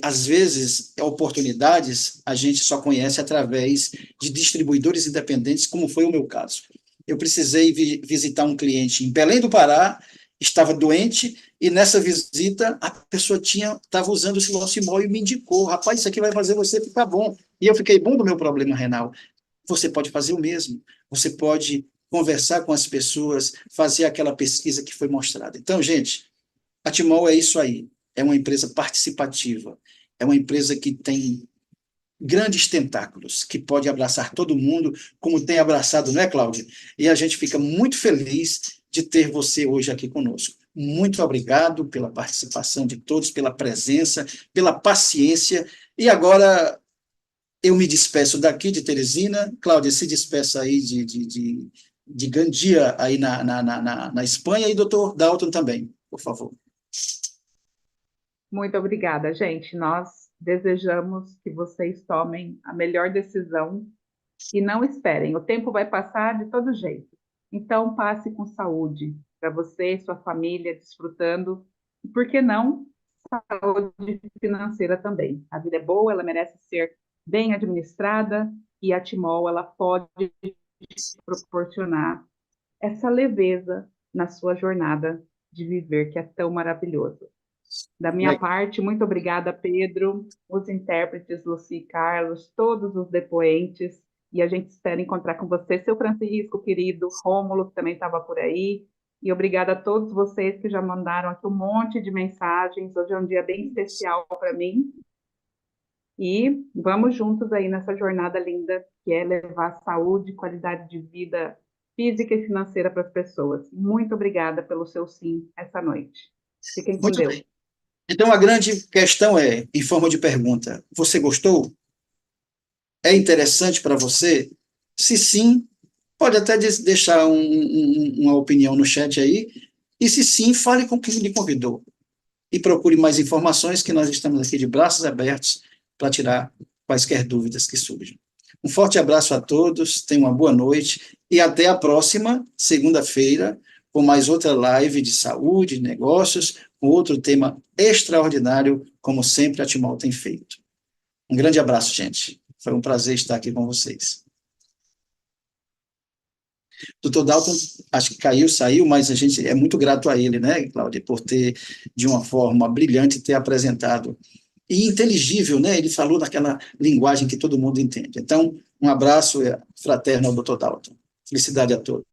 Às vezes, oportunidades a gente só conhece através de distribuidores independentes, como foi o meu caso. Eu precisei visitar um cliente em Belém do Pará, estava doente, e nessa visita a pessoa estava usando o Silocimol e me indicou: rapaz, isso aqui vai fazer você ficar bom. E eu fiquei bom do meu problema renal. Você pode fazer o mesmo, você pode conversar com as pessoas, fazer aquela pesquisa que foi mostrada. Então, gente, a Timol é isso aí, é uma empresa participativa, é uma empresa que tem grandes tentáculos, que pode abraçar todo mundo, como tem abraçado, não é, Cláudia? E a gente fica muito feliz de ter você hoje aqui conosco. Muito obrigado pela participação de todos, pela presença, pela paciência. E agora eu me despeço daqui de Teresina. Cláudia, se despeça aí de Gandia, aí na Espanha, e doutor Dalton também, por favor. Muito obrigada, gente. Nós desejamos que vocês tomem a melhor decisão e não esperem. O tempo vai passar de todo jeito. Então, passe com saúde para você e sua família, desfrutando. E, por que não, saúde financeira também. A vida é boa, ela merece ser bem administrada e a Timol, ela pode proporcionar essa leveza na sua jornada de viver, que é tão maravilhoso. Da minha parte, muito obrigada, Pedro, os intérpretes, Luci e Carlos, todos os depoentes, e a gente espera encontrar com você, seu Francisco, querido, Rômulo, que também estava por aí, e obrigada a todos vocês que já mandaram aqui um monte de mensagens. Hoje é um dia bem especial para mim, e vamos juntos aí nessa jornada linda, que é levar saúde, qualidade de vida física e financeira para as pessoas. Muito obrigada pelo seu sim essa noite. Fiquem com Muito Deus. bem. Então, a grande questão é, em forma de pergunta: você gostou? É interessante para você? Se sim, pode até deixar uma opinião no chat aí, e se sim, fale com quem lhe convidou. E procure mais informações, que nós estamos aqui de braços abertos para tirar quaisquer dúvidas que surjam. Um forte abraço a todos, tenham uma boa noite, e até a próxima segunda-feira, com mais outra live de saúde, de negócios, com outro tema extraordinário, como sempre a Timol tem feito. Um grande abraço, gente. Foi um prazer estar aqui com vocês. Doutor Dalton, acho que caiu, saiu, mas a gente é muito grato a ele, né, Cláudia, por ter, de uma forma brilhante, ter apresentado. E inteligível, né? Ele falou naquela linguagem que todo mundo entende. Então, um abraço fraterno ao doutor Dalton. Felicidade a todos.